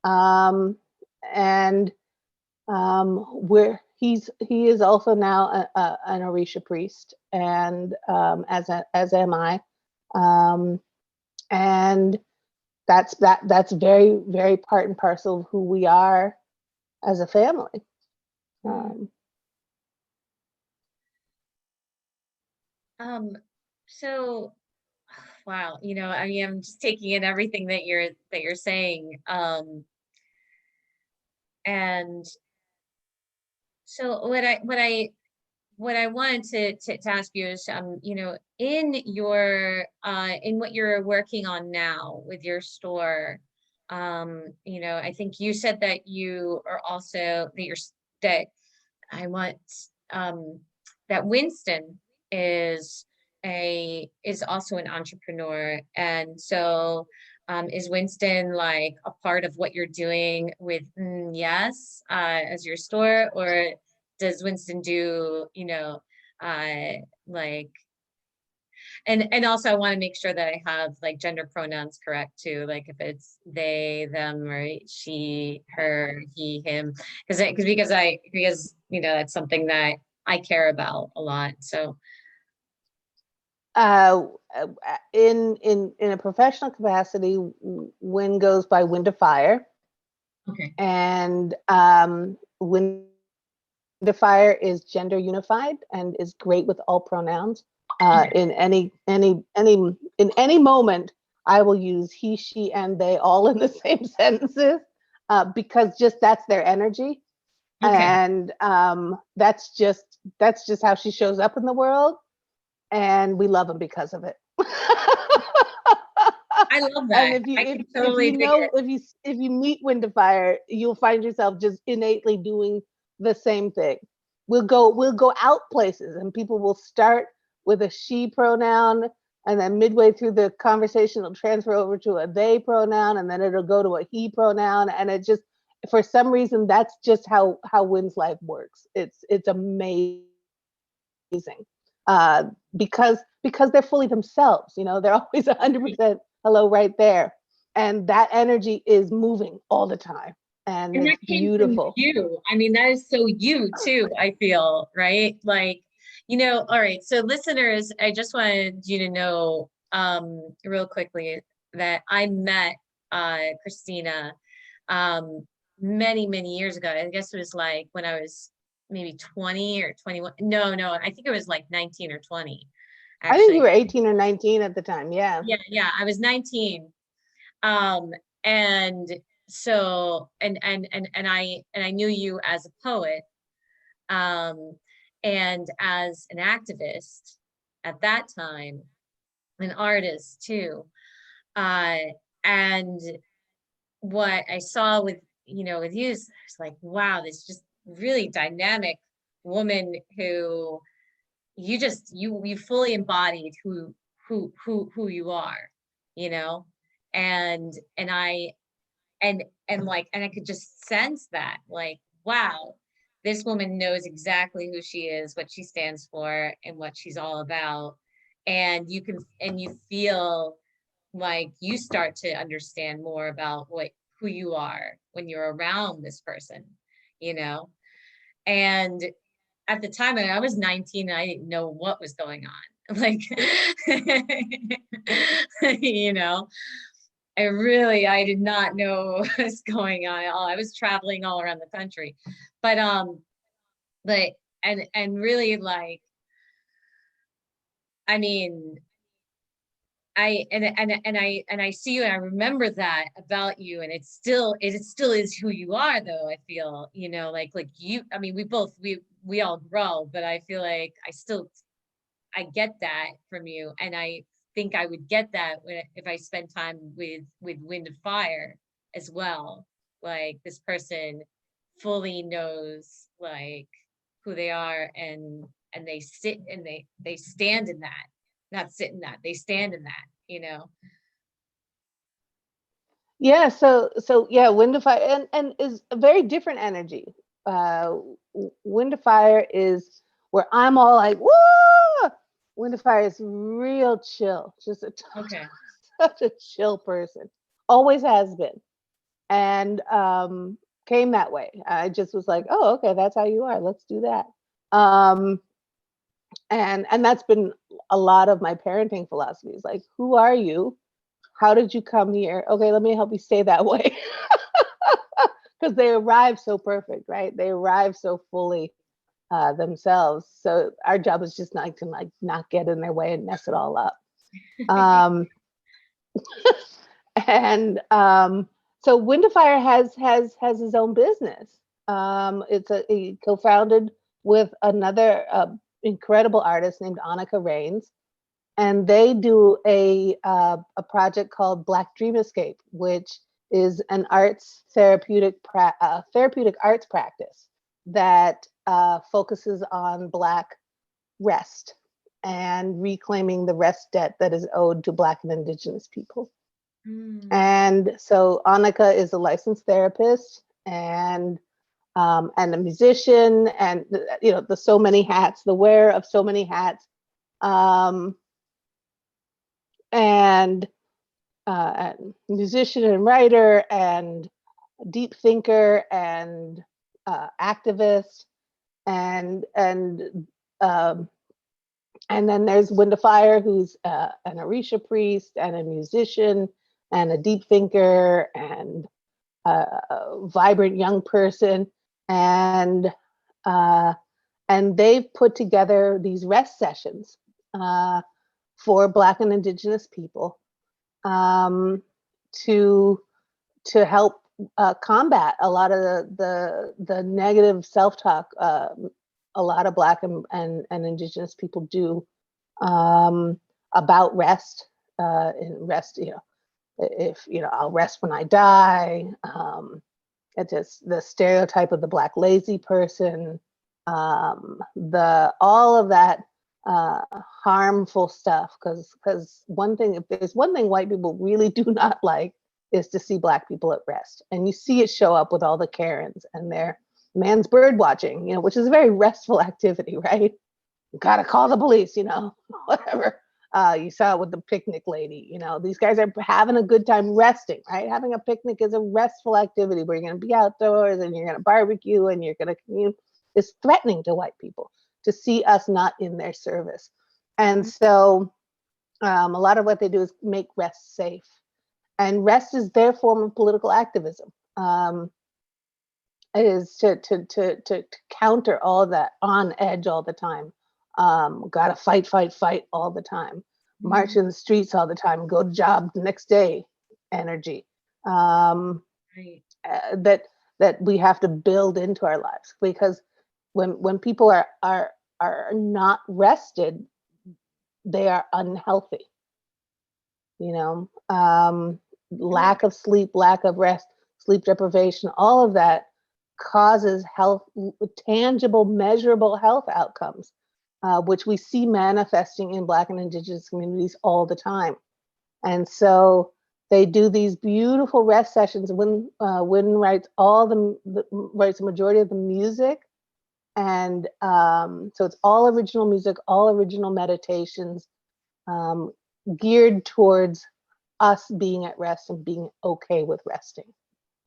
um, and where he is also now an Orisha priest, and as am I, um, and that's very, very part and parcel of who we are as a family. Mm. Um, um so wow, I mean, I'm just taking in everything that you're saying. And so what I what I wanted to ask you is, you know, in your in what you're working on now with your store, you know, I think you said that you are also that I want that Winston is is also an entrepreneur, and so is Winston like a part of what you're doing with Yes as your store, or does Winston do, you know, like, and also I want to make sure that I have like gender pronouns correct too, like if it's they, them, or she, her, he, him, because you know that's something that I care about a lot. So Uh, in a professional capacity, Win goes by Wind to Fire, okay, and Wind to Fire is gender unified and is great with all pronouns. In any moment, I will use he, she, and they all in the same sentences, because just that's their energy, okay, and that's just how she shows up in the world, and we love them because of it. I love And that. if you I if can if totally you dig know it. if you meet Wind to Fire, you'll find yourself just innately doing the same thing. We'll go out places, and people will start with a she pronoun, and then midway through the conversation it'll transfer over to a they pronoun, and then it'll go to a he pronoun, and it just, for some reason, that's just how Wind's life works. It's amazing, uh, because they're fully themselves. They're always 100% hello right there, and that energy is moving all the time, and And that it's came from beautiful. you. I mean, that is so you too, I feel, right? Like, you know, all right. So listeners, I just wanted you to know real quickly that I met Christina many, many years ago. I guess it was like when I was maybe 20 or 21. No, I think it was like 19 or 20, I think you actually. were 18 or 19 at the time. Yeah. Yeah, I was 19. Um, and so and I knew you as a poet, um, and as an activist at that time, an artist too. Uh, and what I saw with, you know, with you is it's like, wow, this just really dynamic woman who you fully embodied who you are, you know, and I and like and I could just sense that, like, wow, this woman knows exactly who she is, what she stands for, and what she's all about. And you feel like you start to understand more about what who you are when you're around this person, you know. And at the time, I was 19 and I didn't know what was going on. Like, you know, I did not know what was going on at all. I was traveling all around the country. But but and really, like, I mean, I see you and I remember that about you, and it still is who you are, though. I feel, you know, like you, I mean, we all grow, but I feel like I get that from you, and I think I would get that if I spend time with Wind of Fire as well. Like, this person fully knows, like, who they are, and they sit and they stand in that, not sit in that, they stand in that, you know. Yeah. So yeah, Wind to Fire and is a very different energy. Uh, Wind to Fire is where I'm all like, whoa. Wind to Fire is real chill, just Okay. such a chill person. Always has been, and came that way. I just was like, oh, okay, that's how you are. Let's do that. Um, and that's been a lot of my parenting philosophies. Like, who are you? How did you come here? Okay, let me help you stay that way. Because they arrive so perfect, right? They arrive so fully themselves. So our job is just not to like not get in their way and mess it all up. Um, and so Wind of Fire has his own business. He co-founded with another incredible artist named Annika Rains, and they do a project called Black Dream Escape, which is an therapeutic arts practice that focuses on Black rest and reclaiming the rest debt that is owed to Black and Indigenous people. And so Annika is a licensed therapist and a musician, and the so many hats, the wearer of so many hats, and musician and writer and deep thinker and activist, and then there's Winda Fire, who's an Orisha priest and a musician and a deep thinker and a vibrant young person, and they've put together these rest sessions for Black and Indigenous people to help combat a lot of the negative self-talk a lot of Black and Indigenous people do about rest. And rest, if I'll rest when I die. It's just the stereotype of the Black lazy person. All of that harmful stuff. Because if there's one thing white people really do not like, is to see Black people at rest. And you see it show up with all the Karens and their man's bird watching, which is a very restful activity, right? Gotta call the police, whatever. You saw it with the picnic lady, these guys are having a good time resting, right? Having a picnic is a restful activity where you're gonna be outdoors and you're gonna barbecue and you're gonna commune. It's threatening to white people to see us not in their service. And so a lot of what they do is make rest safe. And rest is their form of political activism. It is to counter all of that on edge all the time. Gotta fight all the time. March in the streets all the time. Go to job the next day energy. Right. That we have to build into our lives, because when people are not rested, they are unhealthy. Lack of sleep, lack of rest, sleep deprivation, all of that causes tangible, measurable health outcomes, which we see manifesting in Black and Indigenous communities all the time. And so they do these beautiful rest sessions. Wynn writes writes the majority of the music, and so it's all original music, all original meditations, geared towards us being at rest and being okay with resting.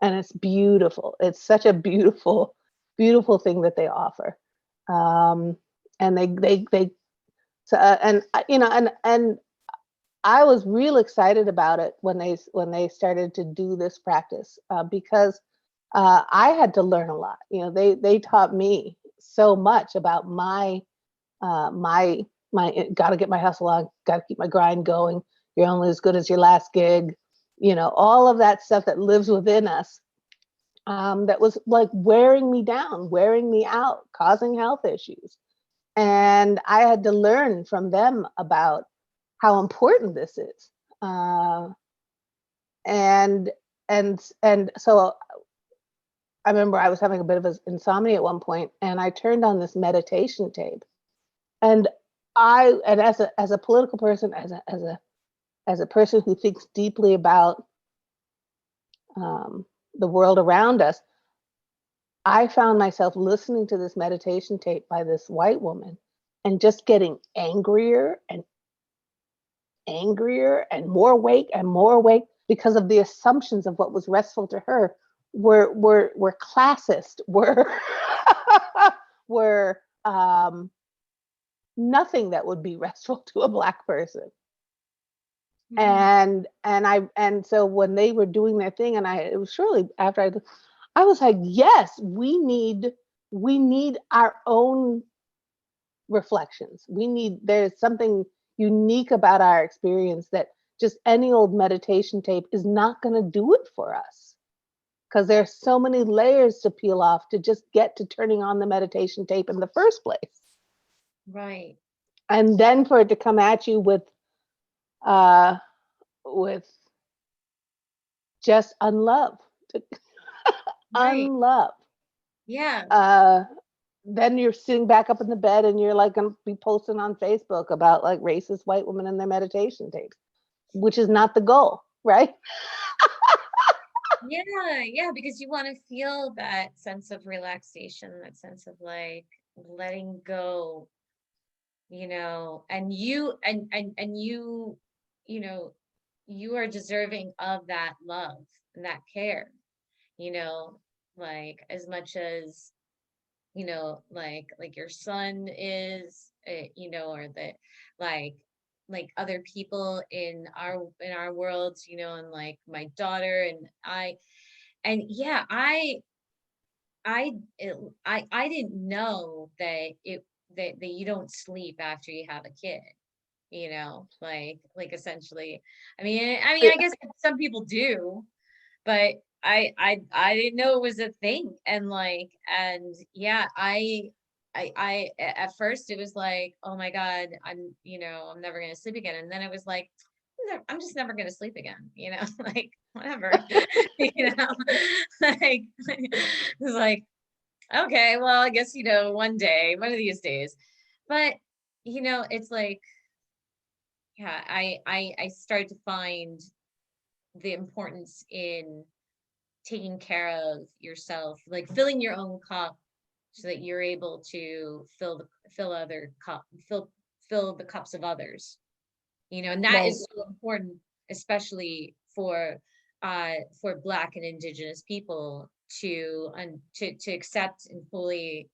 And it's beautiful. It's such a beautiful, beautiful thing that they offer. And I was real excited about it when they started to do this practice, because I had to learn a lot. They taught me so much about my got to get my hustle on, got to keep my grind going. You're only as good as your last gig. All of that stuff that lives within us, that was like wearing me down, wearing me out, causing health issues. And I had to learn from them about how important this is. And so I remember I was having a bit of insomnia at one point, and I turned on this meditation tape. And as a political person, as a person who thinks deeply about the world around us, I found myself listening to this meditation tape by this white woman and just getting angrier and more awake because of the assumptions of what was restful to her were classist, were nothing that would be restful to a Black person. And so when they were doing their thing, and it was shortly after I was like, yes, we need our own reflections. There's something unique about our experience that just any old meditation tape is not going to do it for us, because there's so many layers to peel off to just get to turning on the meditation tape in the first place. Right. And then for it to come at you uh with just unlove, Right. unlove. Yeah. Uh then you're sitting back up in the bed and you're like gonna be posting on Facebook about like racist white women and their meditation tapes, which is not the goal, right? Yeah. Yeah. Because you want to feel that sense of relaxation, that sense of like letting go, and you know, you are deserving of that love and that care, you know, like as much as, like your son is, or the like other people in our worlds, and like my daughter and yeah, I it, I didn't know that you don't sleep after you have a kid, like essentially. I mean, I guess some people do, but I didn't know it was a thing. And yeah, at first it was like, oh my God, I'm never gonna sleep again. And then it was like, I'm just never gonna sleep again, like whatever, like it's like, okay, well, I guess, one of these days. But it's like, yeah, I started to find the importance in taking care of yourself, like filling your own cup so that you're able to fill the cups of others. And that Right. is so important, especially for Black and Indigenous people to accept and fully,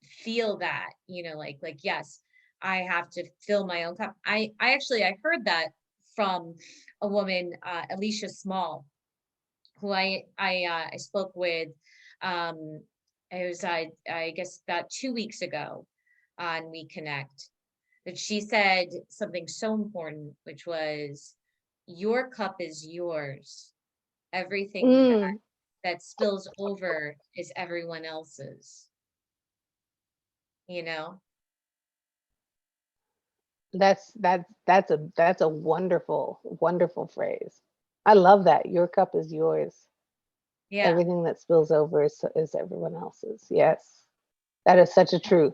feel that, like yes, I have to fill my own cup. I heard that from a woman, Alicia Small, who I spoke with. Um, it was I guess about 2 weeks ago on WeConnect, that she said something so important, which was, your cup is yours. Everything Mm, that spills over is everyone else's. You know? that's a wonderful, wonderful phrase. I love that. Your cup is yours. Yeah. Everything that spills over is everyone else's. Yes. That is such a truth.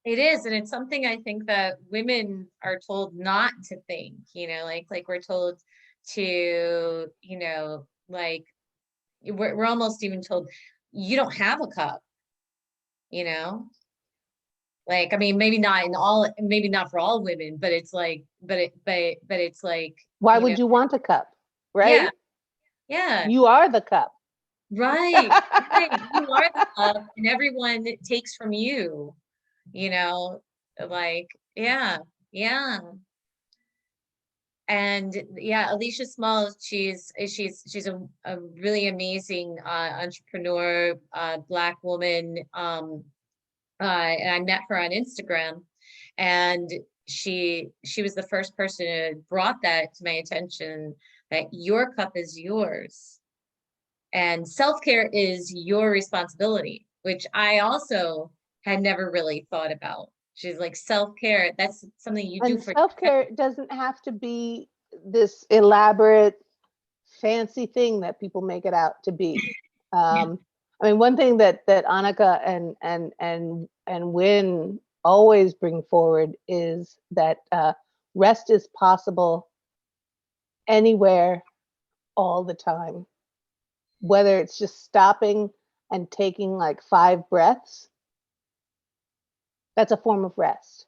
It is, and it's something I think that women are told not to think, like we're told to, like we're almost even told you don't have a cup, you know? Like, I mean, maybe not for all women, but it's like, but it's like, Why would you want a cup? yeah, Right? yeah, You are the cup. right, right. You are the cup, and everyone takes from you, you know, like, yeah, yeah. And yeah, Alicia Small, she's a really amazing entrepreneur, Black woman. And I met her on Instagram, and she was the first person who brought that to my attention, that your cup is yours and self-care is your responsibility, which I also had never really thought about. She's like, self-care, that's something you do And for self-care doesn't have to be this elaborate, fancy thing that people make it out to be. yeah, I mean, one thing that Annika and Win always bring forward is that rest is possible anywhere, all the time. Whether it's just stopping and taking like 5 breaths, that's a form of rest.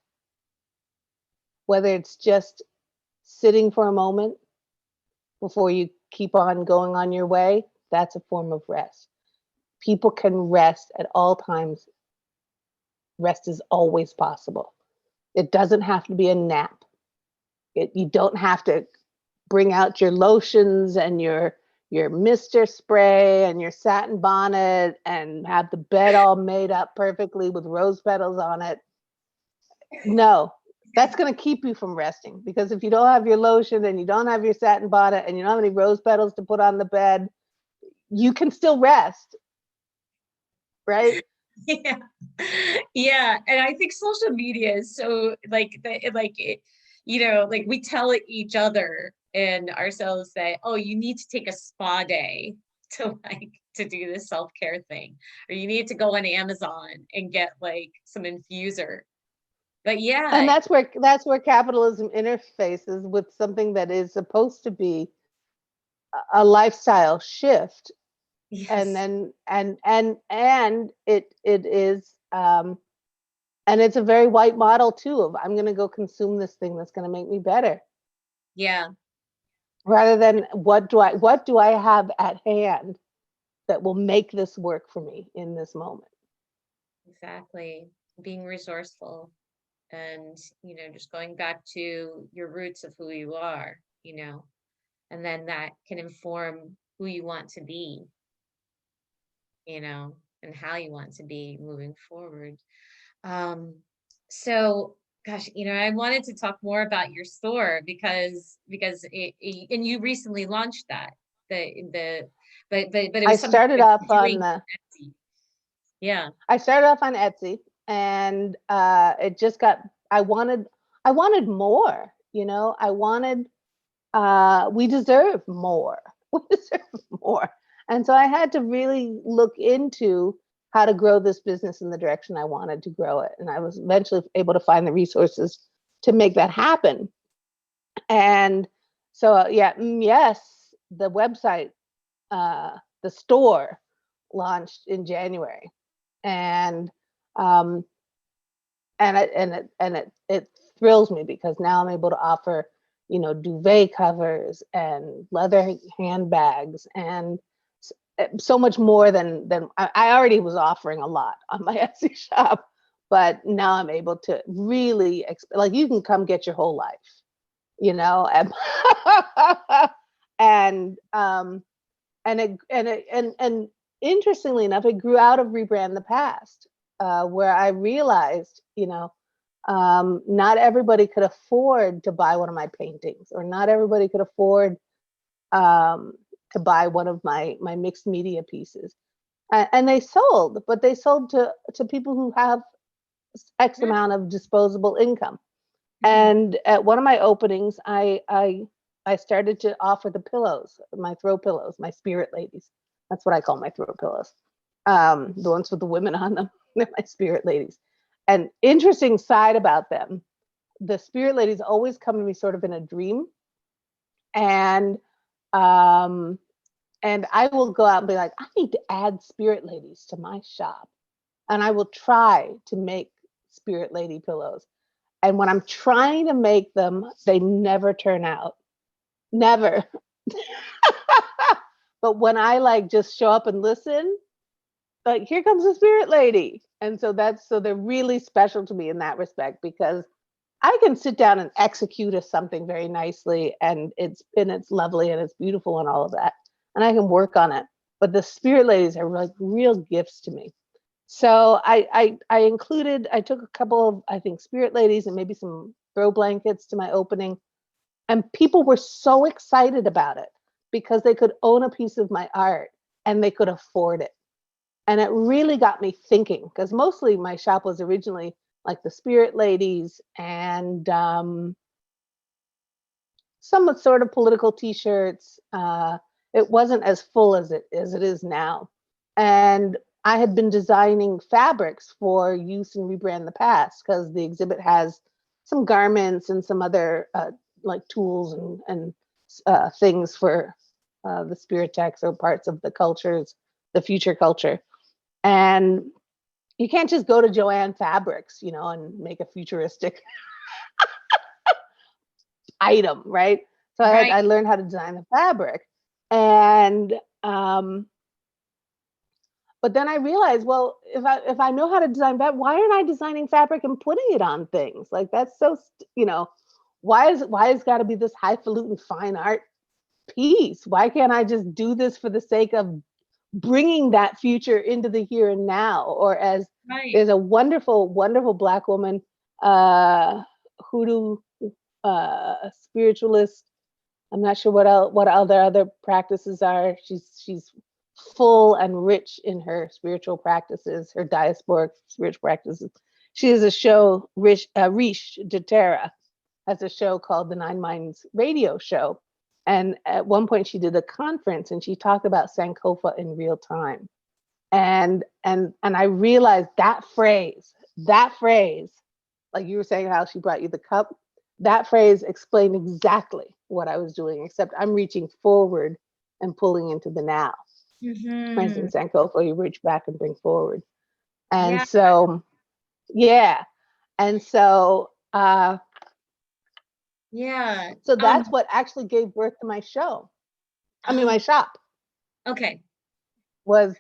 Whether it's just sitting for a moment before you keep on going on your way, that's a form of rest. People can rest at all times. Rest is always possible. It doesn't have to be a nap. You don't have to bring out your lotions and your Mister spray and your satin bonnet and have the bed all made up perfectly with rose petals on it. No, that's going to keep you from resting, because if you don't have your lotion and you don't have your satin bonnet and you don't have any rose petals to put on the bed, you can still rest, right? Yeah. Yeah. And I think social media is so like like we tell each other and ourselves that, oh, you need to take a spa day to do this self-care thing, or you need to go on Amazon and get like some infuser. But And yeah, that's where capitalism interfaces with something that is supposed to be a lifestyle shift. And yes. then it is and it's a very white model too of I'm going to go consume this thing that's going to make me better, Yeah, rather than what do I have at hand that will make this work for me in this moment. exactly. Being resourceful and, just going back to your roots of who you are, and then that can inform who you want to be, and how you want to be moving forward. Um, so gosh, I wanted to talk more about your store because and you recently launched that the but it I was something started you've off been on doing on Etsy. Yeah. I started off on Etsy, and it just got. I wanted more. I wanted. We deserve more. We deserve more. And so I had to really look into how to grow this business in the direction I wanted to grow it. And I was eventually able to find the resources to make that happen. And so, yes, the website, the store launched in January. And um, it thrills me because now I'm able to offer, duvet covers and leather handbags and so much more than I already was offering a lot on my Etsy shop, but now I'm able to really like you can come get your whole life, and and and interestingly enough, it grew out of Rebrand the Past, where I realized, not everybody could afford to buy one of my paintings, or not everybody could afford um, to buy one of my mixed media pieces, and they sold, but they sold to people who have X Mm, amount of disposable income. mm, And at one of my openings, I started to offer the pillows, my throw pillows, my spirit ladies. That's what I call my throw pillows. The ones with the women on them, they're my spirit ladies. And interesting side about them, the spirit ladies always come to me sort of in a dream, and um, and I will go out and be like, I need to add spirit ladies to my shop, and I will try to make spirit lady pillows. And when I'm trying to make them, they never turn out. Never. But when I like just show up and listen, like here comes the spirit lady. And so they're really special to me in that respect, because I can sit down and execute something very nicely, and it's lovely and it's beautiful and all of that. And I can work on it. But the spirit ladies are like real gifts to me. So I took a couple of, I think, spirit ladies and maybe some throw blankets to my opening, and people were so excited about it because they could own a piece of my art and they could afford it. And it really got me thinking, because mostly my shop was originally like the spirit ladies and some sort of political t-shirts. It wasn't as full as it is now. And I had been designing fabrics for use in Rebrand the Past, because the exhibit has some garments and some other like tools and things for the spirit text, or parts of the cultures, the future culture. And you can't just go to Joanne Fabrics, and make a futuristic item, right? So right. I learned how to design the fabric, and um, but then I realized, well, if I know how to design fabric, why aren't I designing fabric and putting it on things? Like that's so why is got to be this highfalutin fine art piece? Why can't I just do this for the sake of bringing that future into the here and now? Or as Right. there's a wonderful, wonderful Black woman, uh, hoodoo spiritualist. I'm not sure what other practices are. She's full and rich in her spiritual practices, her diasporic spiritual practices. She has a show, Rish Jatera has a show called the Nine Minds Radio Show. And at one point she did a conference and she talked about Sankofa in real time. And I realized that phrase, like you were saying how she brought you the cup, that phrase explained exactly what I was doing, except I'm reaching forward and pulling into the now. For instance, Sankofa, you reach back and bring forward. And so, yeah. And so, so that's what actually gave birth to my show. I mean, my shop. Okay. Was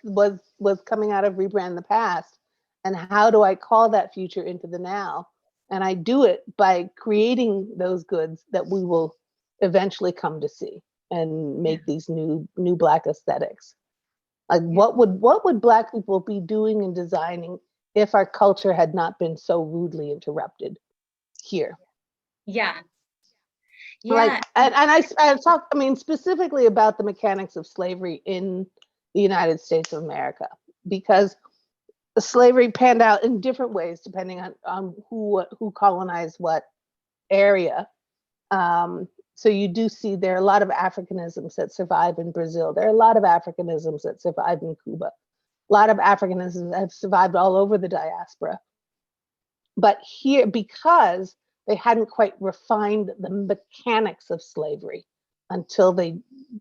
coming out of Rebrand the Past. And how do I call that future into the now? And I do it by creating those goods that we will eventually come to see and make these new Black aesthetics. Like what would Black people be doing and designing if our culture had not been so rudely interrupted here? Yeah. Like, and I talk, I mean, specifically about the mechanics of slavery in the United States of America, because the slavery panned out in different ways depending on who colonized what area. So you do see there are a lot of Africanisms that survive in Brazil. There are a lot of Africanisms that survive in Cuba. A lot of Africanisms that have survived all over the diaspora. But here, because they hadn't quite refined the mechanics of slavery until they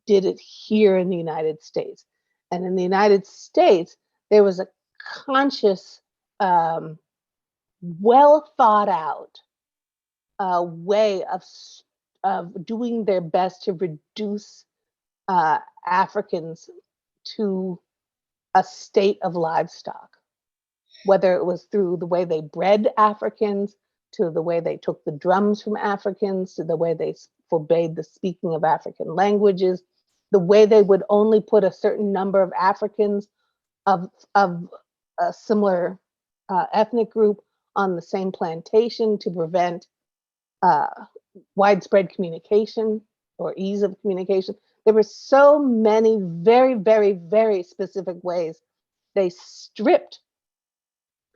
did it here in the United States. And in the United States, there was a conscious, well thought out way of doing their best to reduce Africans to a state of livestock, whether it was through the way they bred Africans, to the way they took the drums from Africans, to the way they forbade the speaking of African languages, the way they would only put a certain number of Africans of a similar ethnic group on the same plantation to prevent widespread communication or ease of communication. There were so many very, very, very specific ways they stripped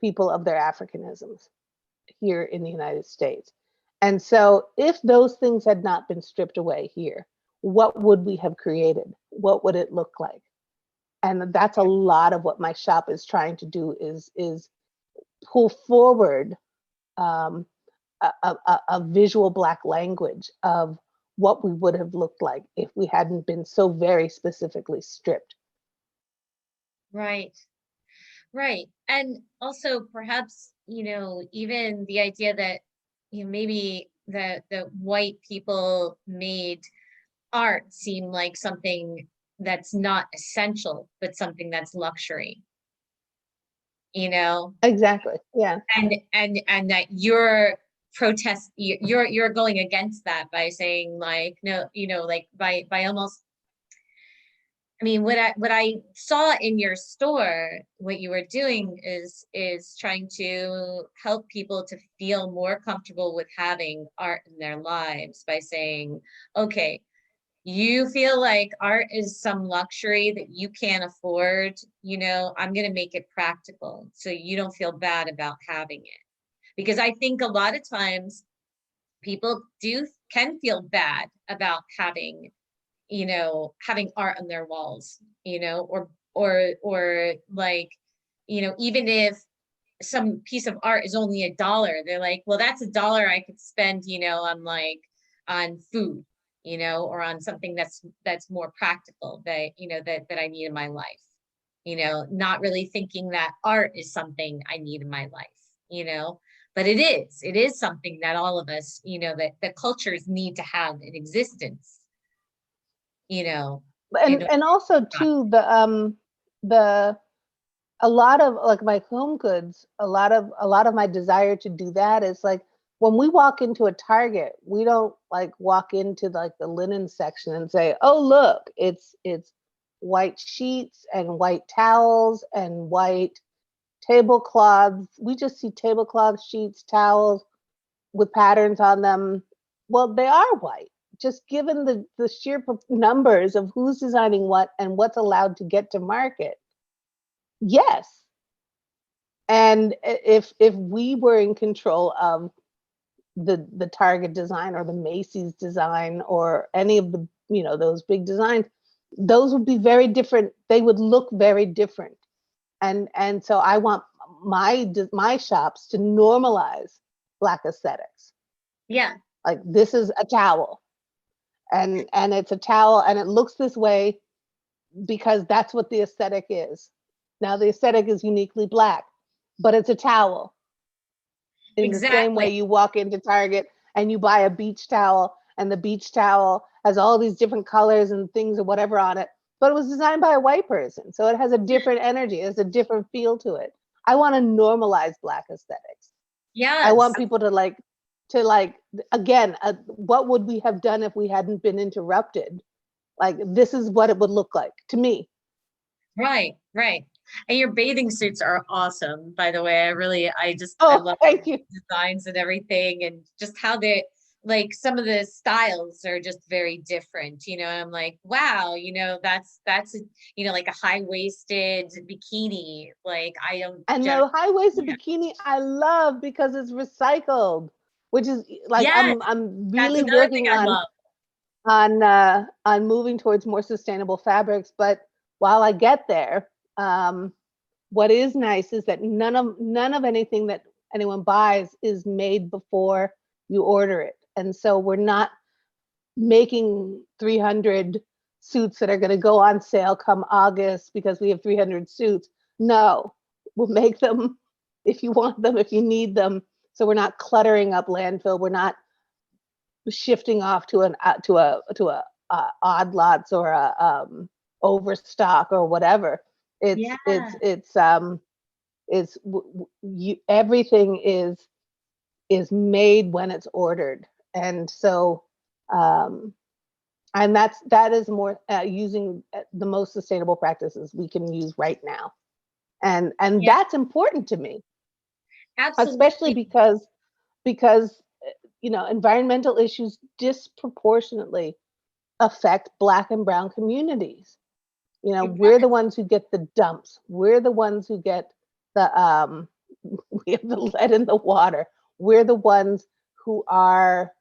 people of their Africanisms here in the United States. And so if those things had not been stripped away here, what would we have created? What would it look like? And that's a lot of what my shop is trying to do, is pull forward a visual Black language of what we would have looked like if we hadn't been so very specifically stripped. Right. And also perhaps, even the idea that, maybe the white people made art seem like something that's not essential, but something that's luxury. Exactly. Yeah. And that you're you're going against that by saying like, no, like by almost, I mean, what I saw in your store, what you were doing is trying to help people to feel more comfortable with having art in their lives by saying, okay, you feel like art is some luxury that you can't afford, I'm going to make it practical so you don't feel bad about having it. Because I think a lot of times people can feel bad about having art on their walls, or like, even if some piece of art is only $1, they're like, well, that's $1 I could spend, on food, or on something that's more practical that, that I need in my life, not really thinking that art is something I need in my life, but it is something that all of us, that the cultures need to have in existence. And also too, a lot of like my home goods, a lot of my desire to do that is like, when we walk into a Target, we don't like walk into like the linen section and say, oh, look, it's white sheets and white towels and white tablecloths. We just see tablecloths, sheets, towels with patterns on them. Well, they are white. just given the sheer numbers of who's designing what and what's allowed to get to market, yes. And if we were in control of the Target design or the Macy's design or any of the, you know, those big designs, those would be very different. They would look very different. And so I want my shops to normalize Black aesthetics. Yeah. Like, this is a towel, and it's a towel, and it looks this way because that's what the aesthetic is. Now the aesthetic is uniquely Black, but it's a towel. In the same way you walk into Target and you buy a beach towel, and the beach towel has all these different colors and things or whatever on it, but it was designed by a white person. So it has a different energy, it has a different feel to it. I want to normalize Black aesthetics. Yes. I want people to like, again, what would we have done if we hadn't been interrupted? Like, this is what it would look like to me. Right, right. And your bathing suits are awesome, by the way. I love Thank you. designs and everything, and just how they, like, some of the styles are just very different, you know. And I'm like, wow, you know, that's you know, like a high-waisted bikini. Like, I don't. And the high-waisted bikini I love because it's recycled, which is like, yes, I'm really that's another working thing I love. on moving towards more sustainable fabrics. But while I get there, what is nice is that none of anything that anyone buys is made before you order it. And so we're not making 300 suits that are going to go on sale come August because we have 300 suits. No, we'll make them if you want them, if you need them. So we're not cluttering up landfill. We're not shifting off to a odd lots or a overstock or whatever. Everything is made when it's ordered. And so and that is more using the most sustainable practices we can use right now. And that's important to me. Absolutely. Especially because you know, environmental issues disproportionately affect Black and brown communities. You know, we're the ones who get the dumps. We're the ones who get the we have the lead in the water. We're the ones who are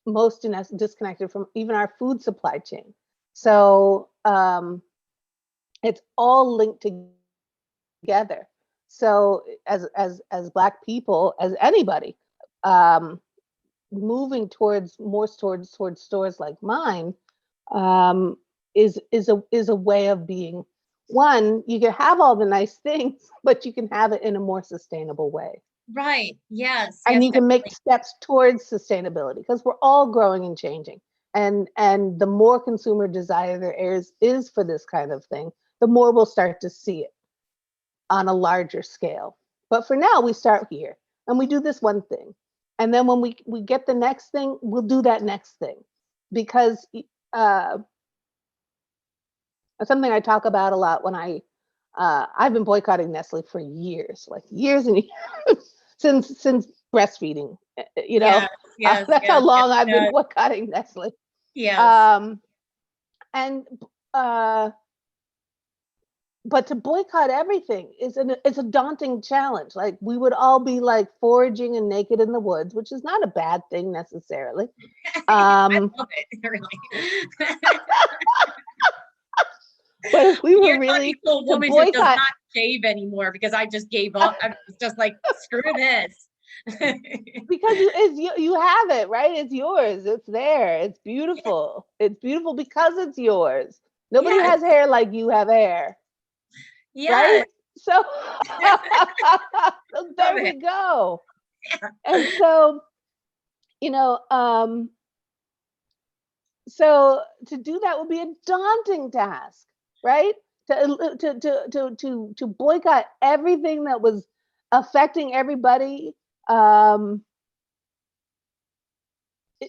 most disconnected from even our food supply chain. So it's all linked together. So as Black people, as anybody, moving towards stores like mine is a way of being. One, you can have all the nice things, but you can have it in a more sustainable way. Right. Yes. And you can definitely. make steps towards sustainability because we're all growing and changing. And the more consumer desire there is for this kind of thing, the more we'll start to see it on a larger scale. But for now, we start here and we do this one thing. And then when we get the next thing, we'll do that next thing. Because something I talk about a lot when I've been boycotting Nestle for years, like years and years, since breastfeeding, you know. That's how long I've been boycotting Nestle. Yes. And but to boycott everything is it's a daunting challenge. Like, we would all be like foraging and naked in the woods, which is not a bad thing necessarily. I love it, really. But if we were really to woman boycott, who does not shave anymore because I just gave up. I was just like, screw this. Because you have it, right? It's yours. It's there. It's beautiful. It's beautiful because it's yours. Nobody has hair like you have hair. Yeah. Right? So, so there we go. Yeah. And so, you know, so to do that would be a daunting task, right? To boycott everything that was affecting everybody,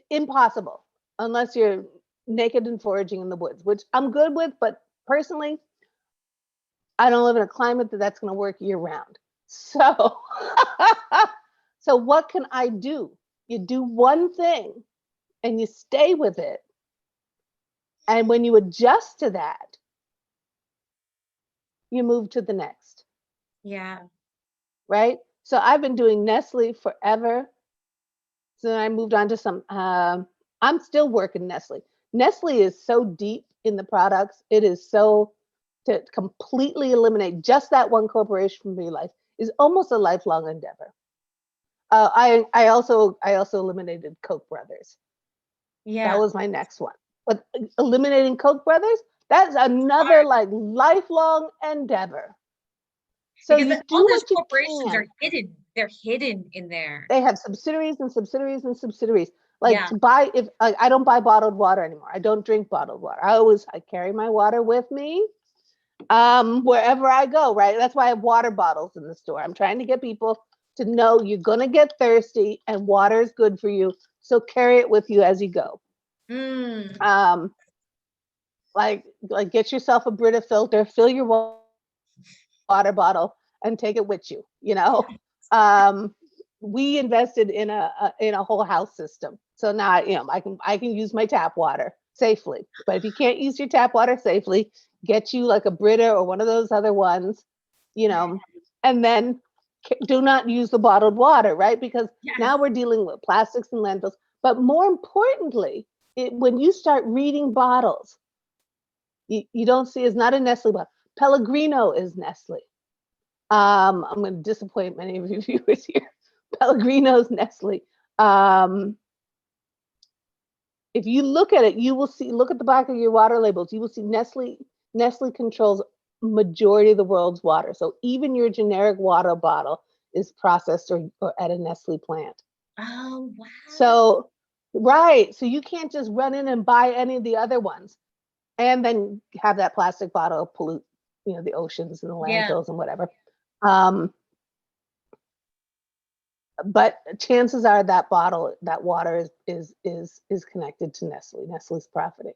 impossible unless you're naked and foraging in the woods, which I'm good with, but personally, I don't live in a climate that's going to work year round. So, so what can I do? You do one thing and you stay with it. And when you adjust to that, you move to the next. Yeah. Right? So I've been doing Nestle forever. So then I moved on to some, I'm still working Nestle. Nestle is so deep in the products. It is so, to completely eliminate just that one corporation from your life is almost a lifelong endeavor. I also eliminated Koch brothers. Yeah. That was my next one. But eliminating Koch brothers, that's another like lifelong endeavor. So because you all do those what you corporations can. are hidden. They're hidden in there. They have subsidiaries and subsidiaries and subsidiaries. Like Yeah. to buy, if I don't buy bottled water anymore. I don't drink bottled water. I carry my water with me wherever I go, right? That's why I have water bottles in the store. I'm trying to get people to know you're gonna get thirsty and water is good for you. So carry it with you as you go. Mm. Like get yourself a Brita filter, fill your water bottle and take it with you, you know. We invested in a whole house system. So now, you know, I can use my tap water safely. But if you can't use your tap water safely, get you like a Brita or one of those other ones, you know, and then do not use the bottled water, right? Because Yes. now we're dealing with plastics and landfills. But more importantly, when you start reading bottles, you don't see, it's not a Nestle bottle. Pellegrino is Nestle. I'm going to disappoint many of you viewers here. Pellegrino's Nestle. If you look at it, you will see, look at the back of your water labels, you will see Nestle controls majority of the world's water. So even your generic water bottle is processed or at a Nestle plant. Oh, wow. So, right. So you can't just run in and buy any of the other ones and then have that plastic bottle pollute, you know, the oceans and the landfills and whatever. But chances are that water is connected to Nestle. Nestle's profiting.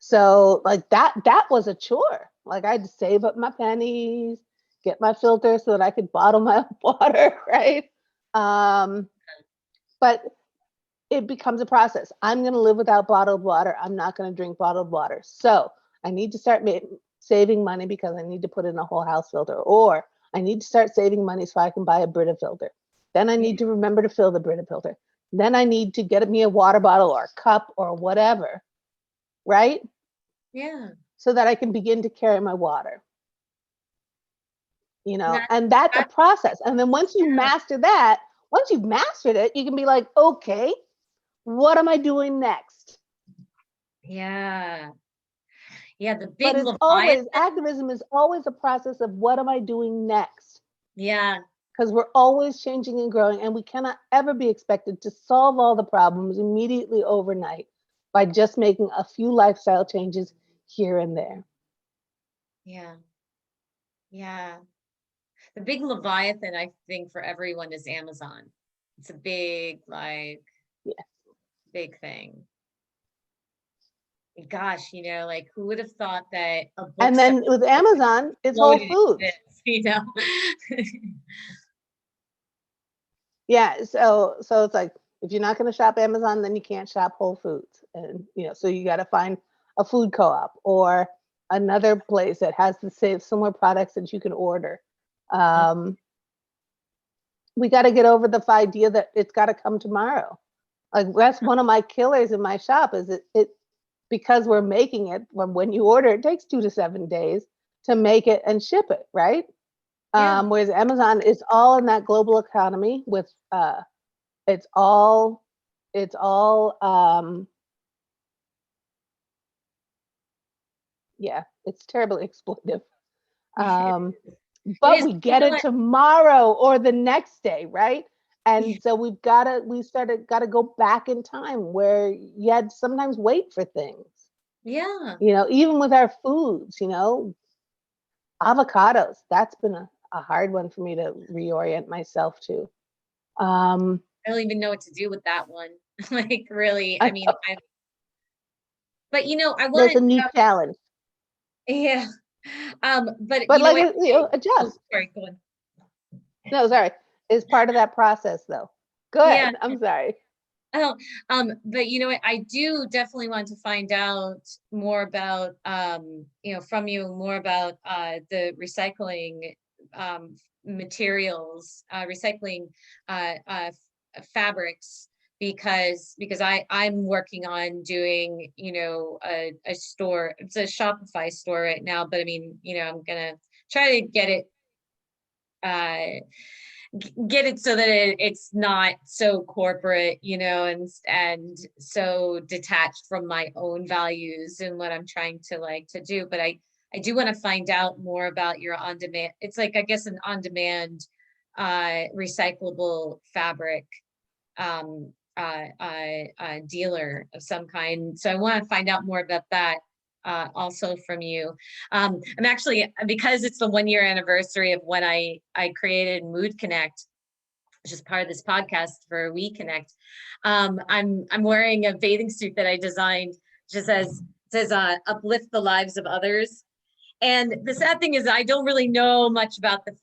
So like that was a chore. Like I had to save up my pennies, get my filter so that I could bottle my water, right? But it becomes a process. I'm going to live without bottled water. I'm not going to drink bottled water. So I need to start saving money because I need to put in a whole house filter, or I need to start saving money so I can buy a Brita filter. Then I need to remember to fill the Brita filter. Then I need to get me a water bottle or a cup or whatever, right? Yeah. So that I can begin to carry my water. You know, and that's a process. And then once you master that, once you've mastered it, you can be like, okay, what am I doing next? Yeah. Yeah, the big but it's always, activism is always a process of what am I doing next? Yeah. Because we're always changing and growing, and we cannot ever be expected to solve all the problems immediately overnight by just making a few lifestyle changes here and there. Yeah. Yeah. The big Leviathan, I think, for everyone is Amazon. It's a big, like, big thing. Gosh, you know, like who would have thought that a book and then with Amazon, it's Whole Foods. You know? Yeah, so it's like if you're not going to shop Amazon, then you can't shop Whole Foods, and you know, so you got to find a food co-op or another place that has the same similar products that you can order. We got to get over the idea that it's got to come tomorrow. Like that's one of my killers in my shop is it because we're making it when you order, it takes 2 to 7 days to make it and ship it, right? Yeah. Whereas Amazon is all in that global economy with it's all yeah, it's terribly exploitive. But we get it tomorrow or the next day, right? And so we gotta go back in time where you had to sometimes wait for things. Yeah. You know, even with our foods, you know, avocados, that's been a hard one for me to reorient myself to. I don't even know what to do with that one. Like really, I mean, but you know, I want there's a new challenge. Yeah. But like, know, adjust. Sorry, go on. No, sorry. It's part of that process though. Go Yeah. ahead. I'm sorry. Oh, but you know what? I do definitely want to find out more about, from you more about the recycling materials, recycling fabrics, because I'm working on doing, a store. It's a Shopify store right now, but I mean, I'm gonna try to uh get it so that it's not so corporate, and so detached from my own values and what I'm trying to to do. But I do want to find out more about your on demand. It's like, I guess, an on demand recyclable fabric dealer of some kind. So I want to find out more about that also from you. I'm actually, because it's the 1 year anniversary of when I created MoodConnect, which is part of this podcast for WeConnect. I'm wearing a bathing suit that I designed, just says uplift the lives of others. And the sad thing is, I don't really know much about the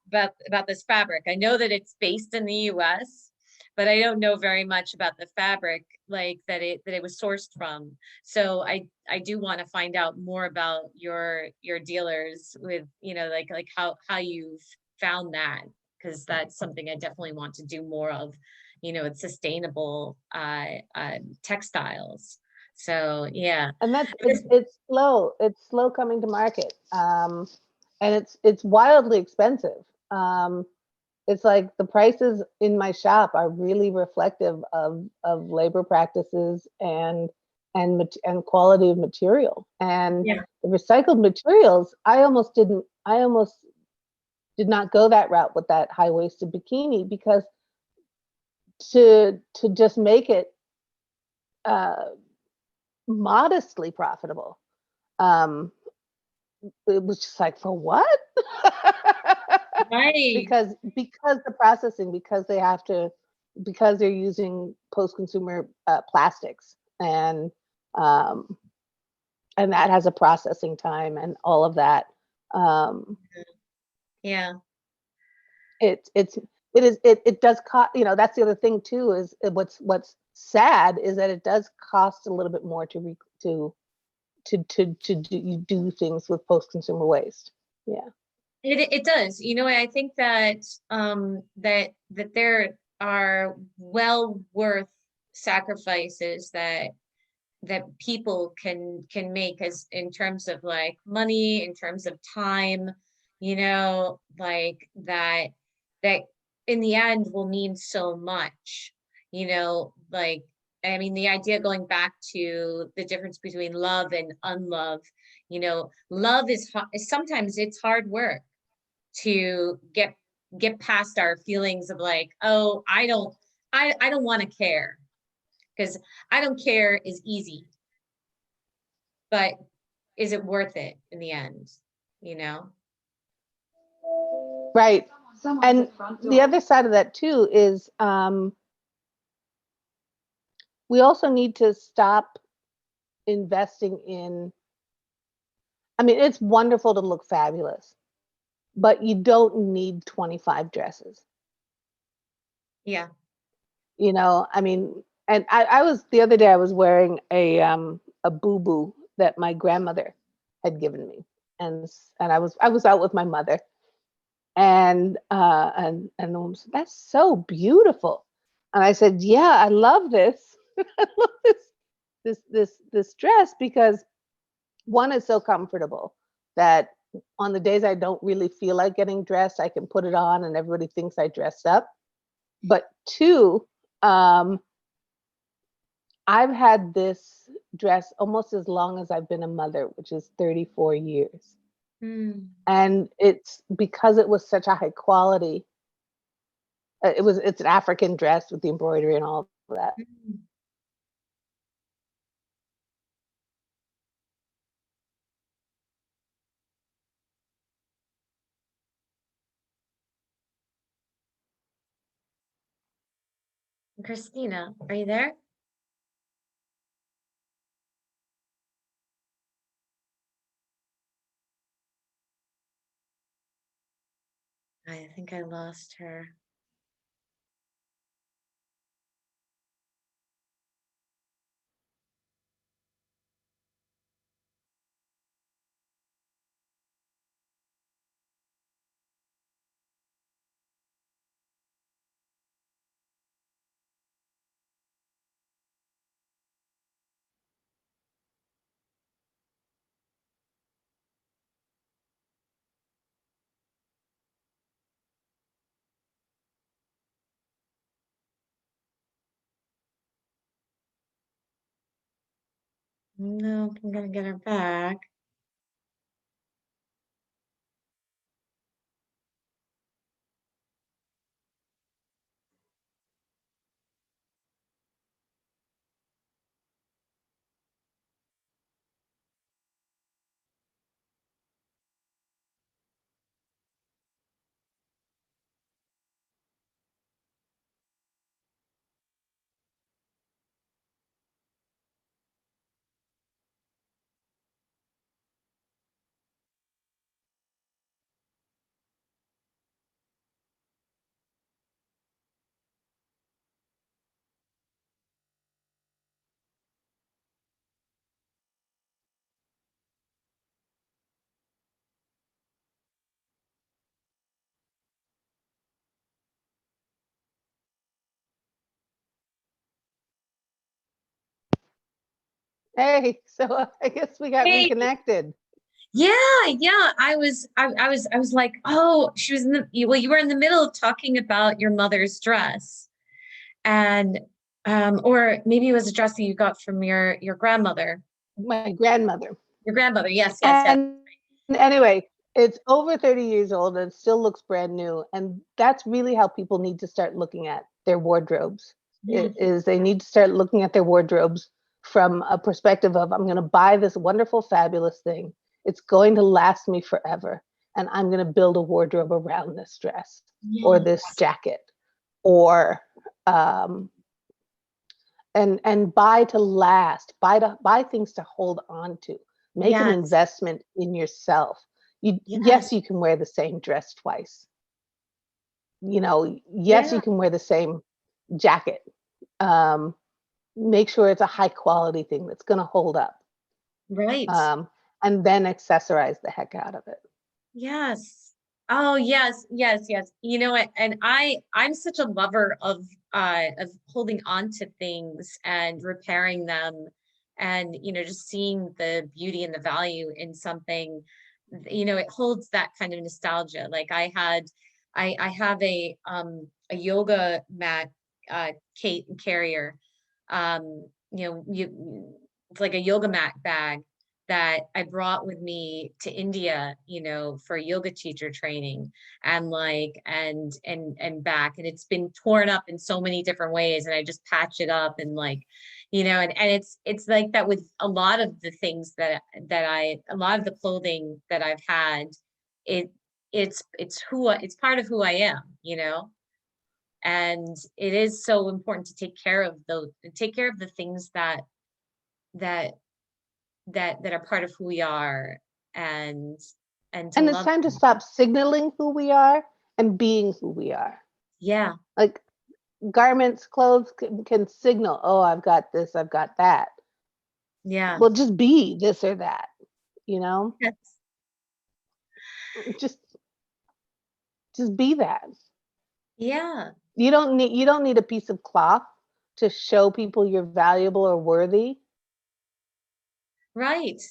about this fabric. I know that it's based in the U.S., but I don't know very much about the fabric, like that it was sourced from. So I do want to find out more about your dealers with, like how you've found that, because that's something I definitely want to do more of. It's sustainable textiles. So yeah. And that's it's slow. It's slow coming to market, and it's wildly expensive. It's like the prices in my shop are really reflective of labor practices and quality of material. And Yeah. the recycled materials, I almost did not go that route with that high waisted bikini, because to just make it uh, modestly profitable, um, it was just like, for what? Right. Because the processing, because they're using post consumer plastics, um, and that has a processing time and all of that. Um, Yeah. it's it does cost. That's the other thing too, is what's sad is that it does cost a little bit more to do things with post consumer waste. Yeah. It does. I think that that there are well worth sacrifices that people can make, as in terms of like money, in terms of time, like that in the end will mean so much, like, I mean, the idea, going back to the difference between love and unlove, love is sometimes it's hard work to get past our feelings of like, oh, I don't want to care, because I don't care is easy, but is it worth it in the end? You know? Right. And the other side of that too is, we also need to stop investing in, I mean, it's wonderful to look fabulous, but you don't need 25 dresses. Yeah. I mean, and I was, the other day I was wearing a boo-boo that my grandmother had given me. And I was out with my mother, and the woman said, "That's so beautiful." And I said, "Yeah, I love this. I love this dress, because one is so comfortable that on the days I don't really feel like getting dressed, I can put it on and everybody thinks I dressed up. But two, I've had this dress almost as long as I've been a mother, which is 34 years. Mm. And it's because it was such a high quality. It's an African dress with the embroidery and all of that. Mm. Christina, are you there? I think I lost her. No, I'm gonna get her back. Hey, so I guess we got Hey, reconnected. yeah, yeah. I was like, oh, she was in the, well, you were in the middle of talking about your mother's dress. And or maybe it was a dress that you got from your grandmother. My grandmother. Your grandmother, yes, yes, yes. And anyway, it's over 30 years old and it still looks brand new. And that's really how people need to start looking at their wardrobes. Yeah. Is they need to start looking at their wardrobes from a perspective of, I'm going to buy this wonderful, fabulous thing. It's going to last me forever. And I'm going to build a wardrobe around this dress or Yes. this jacket, or um, and buy to last, buy things to hold on to, make an Yes. investment in yourself. Yes. Yes, you can wear the same dress twice, yes, Yeah. you can wear the same jacket. um, Make sure it's a high quality thing that's going to hold up, Right. and then accessorize the heck out of it. Yes. Oh, yes, yes, yes. You know what? And I'm such a lover of holding on to things and repairing them and just seeing the beauty and the value in something. It holds that kind of nostalgia. Like I have a yoga mat Kate carrier. It's like a yoga mat bag that I brought with me to India, for yoga teacher training and and back. And it's been torn up in so many different ways. And I just patch it up and and it's like that with a lot of the things a lot of the clothing that I've had, it it's part of who I am. And it is so important to take care of the things that that are part of who we are, and to And it's love time to them. stop signaling who we are and being who we are. Yeah, Like, garments, clothes can signal, oh, I've got this, I've got that. yeah, Well, just be this or that, you know? yes, Just just be that. yeah, You don't need a piece of cloth to show people you're valuable or worthy right,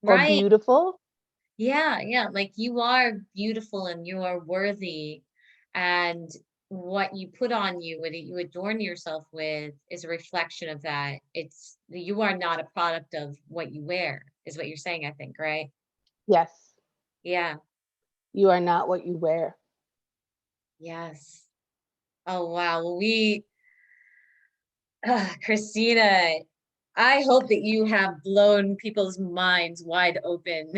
or right, beautiful. yeah, yeah. Like you are beautiful and you are worthy, and what you put on you, what you adorn yourself with, is a reflection of that. You are not a product of what you wear, is what you're saying, I think, right? Yes, Yeah, you are not what you wear. yes. Oh wow. Well, Christina, I hope that you have blown people's minds wide open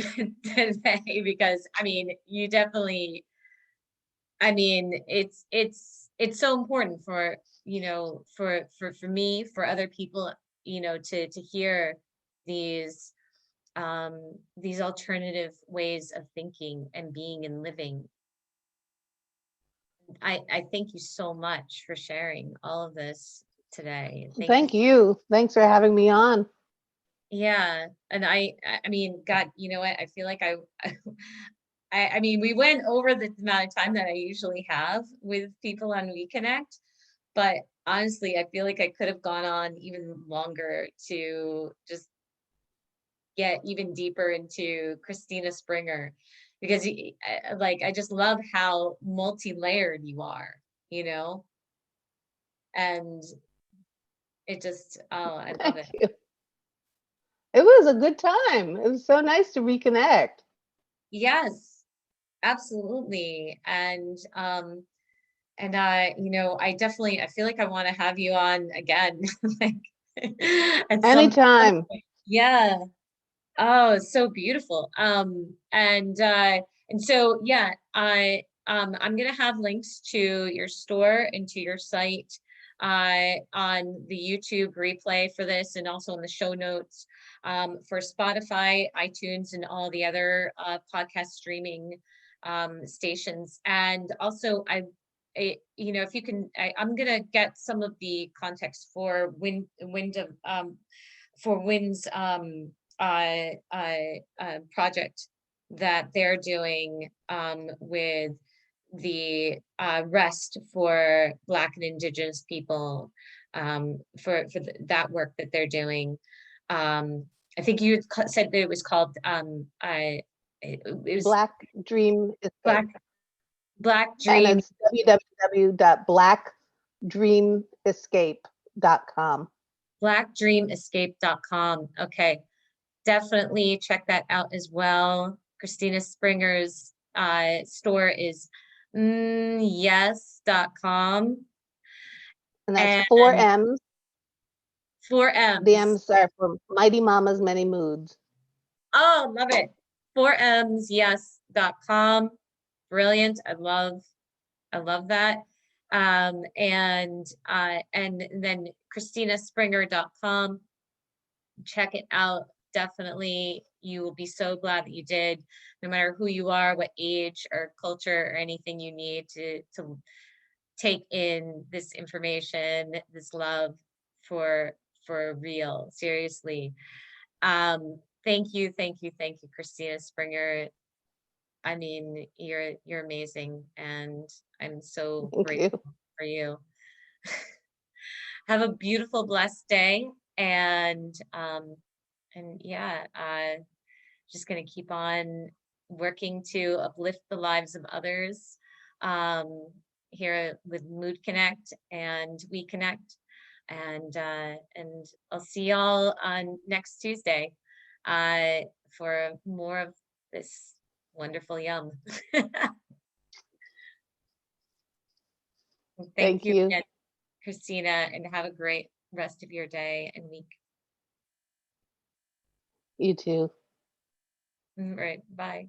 today, because you definitely, it's so important for, for me, for other people, to hear these these alternative ways of thinking and being and living. I thank you so much for sharing all of this today. Thank you. Thank you. Thanks for having me on. Yeah, and God, you know what? I feel like we went over the amount of time that I usually have with people on WeConnect, but honestly, I feel like I could have gone on even longer to just get even deeper into Christina Springer, because I just love how multi-layered you are, you know, and it just, oh, I love Thank it. you. It was a good time. It was so nice to reconnect. Yes, absolutely. And I feel like I want to have you on again. Like at some Anytime. point. Yeah. Oh, it's so beautiful. And so yeah, I'm gonna have links to your store and to your site on the YouTube replay for this, and also in the show notes for Spotify, iTunes, and all the other podcast streaming stations. And also, if you can, I'm gonna get some of the context for Wynn's project that they're doing with the rest for Black and Indigenous people, that work that they're doing. I think you said that it was called it was Black Dream Black Escape. Black And Dream it's www.blackdreamescape.com. blackdreamescape.com. Okay, definitely check that out as well. Christina Springer's store is yes.com. And that's And 4 M's. 4 The M's. M's are for Mighty Mama's Many Moods. Oh, love it. 4M's yes.com. Brilliant. I love that. And then christinaspringer.com. Check it out. Definitely. You will be so glad that you did, no matter who you are, what age or culture or anything you need to take in this information, this love for real. Seriously. Thank you, Christina Springer. I mean, you're amazing, and I'm so Thank you. grateful for you. Have a beautiful, blessed day, and yeah, just gonna keep on working to uplift the lives of others here with MoodConnect and WeConnect, and I'll see y'all on next Tuesday for more of this wonderful yum. Thank Thank you you. again, Christina, and have a great rest of your day and week. You too. All right, bye.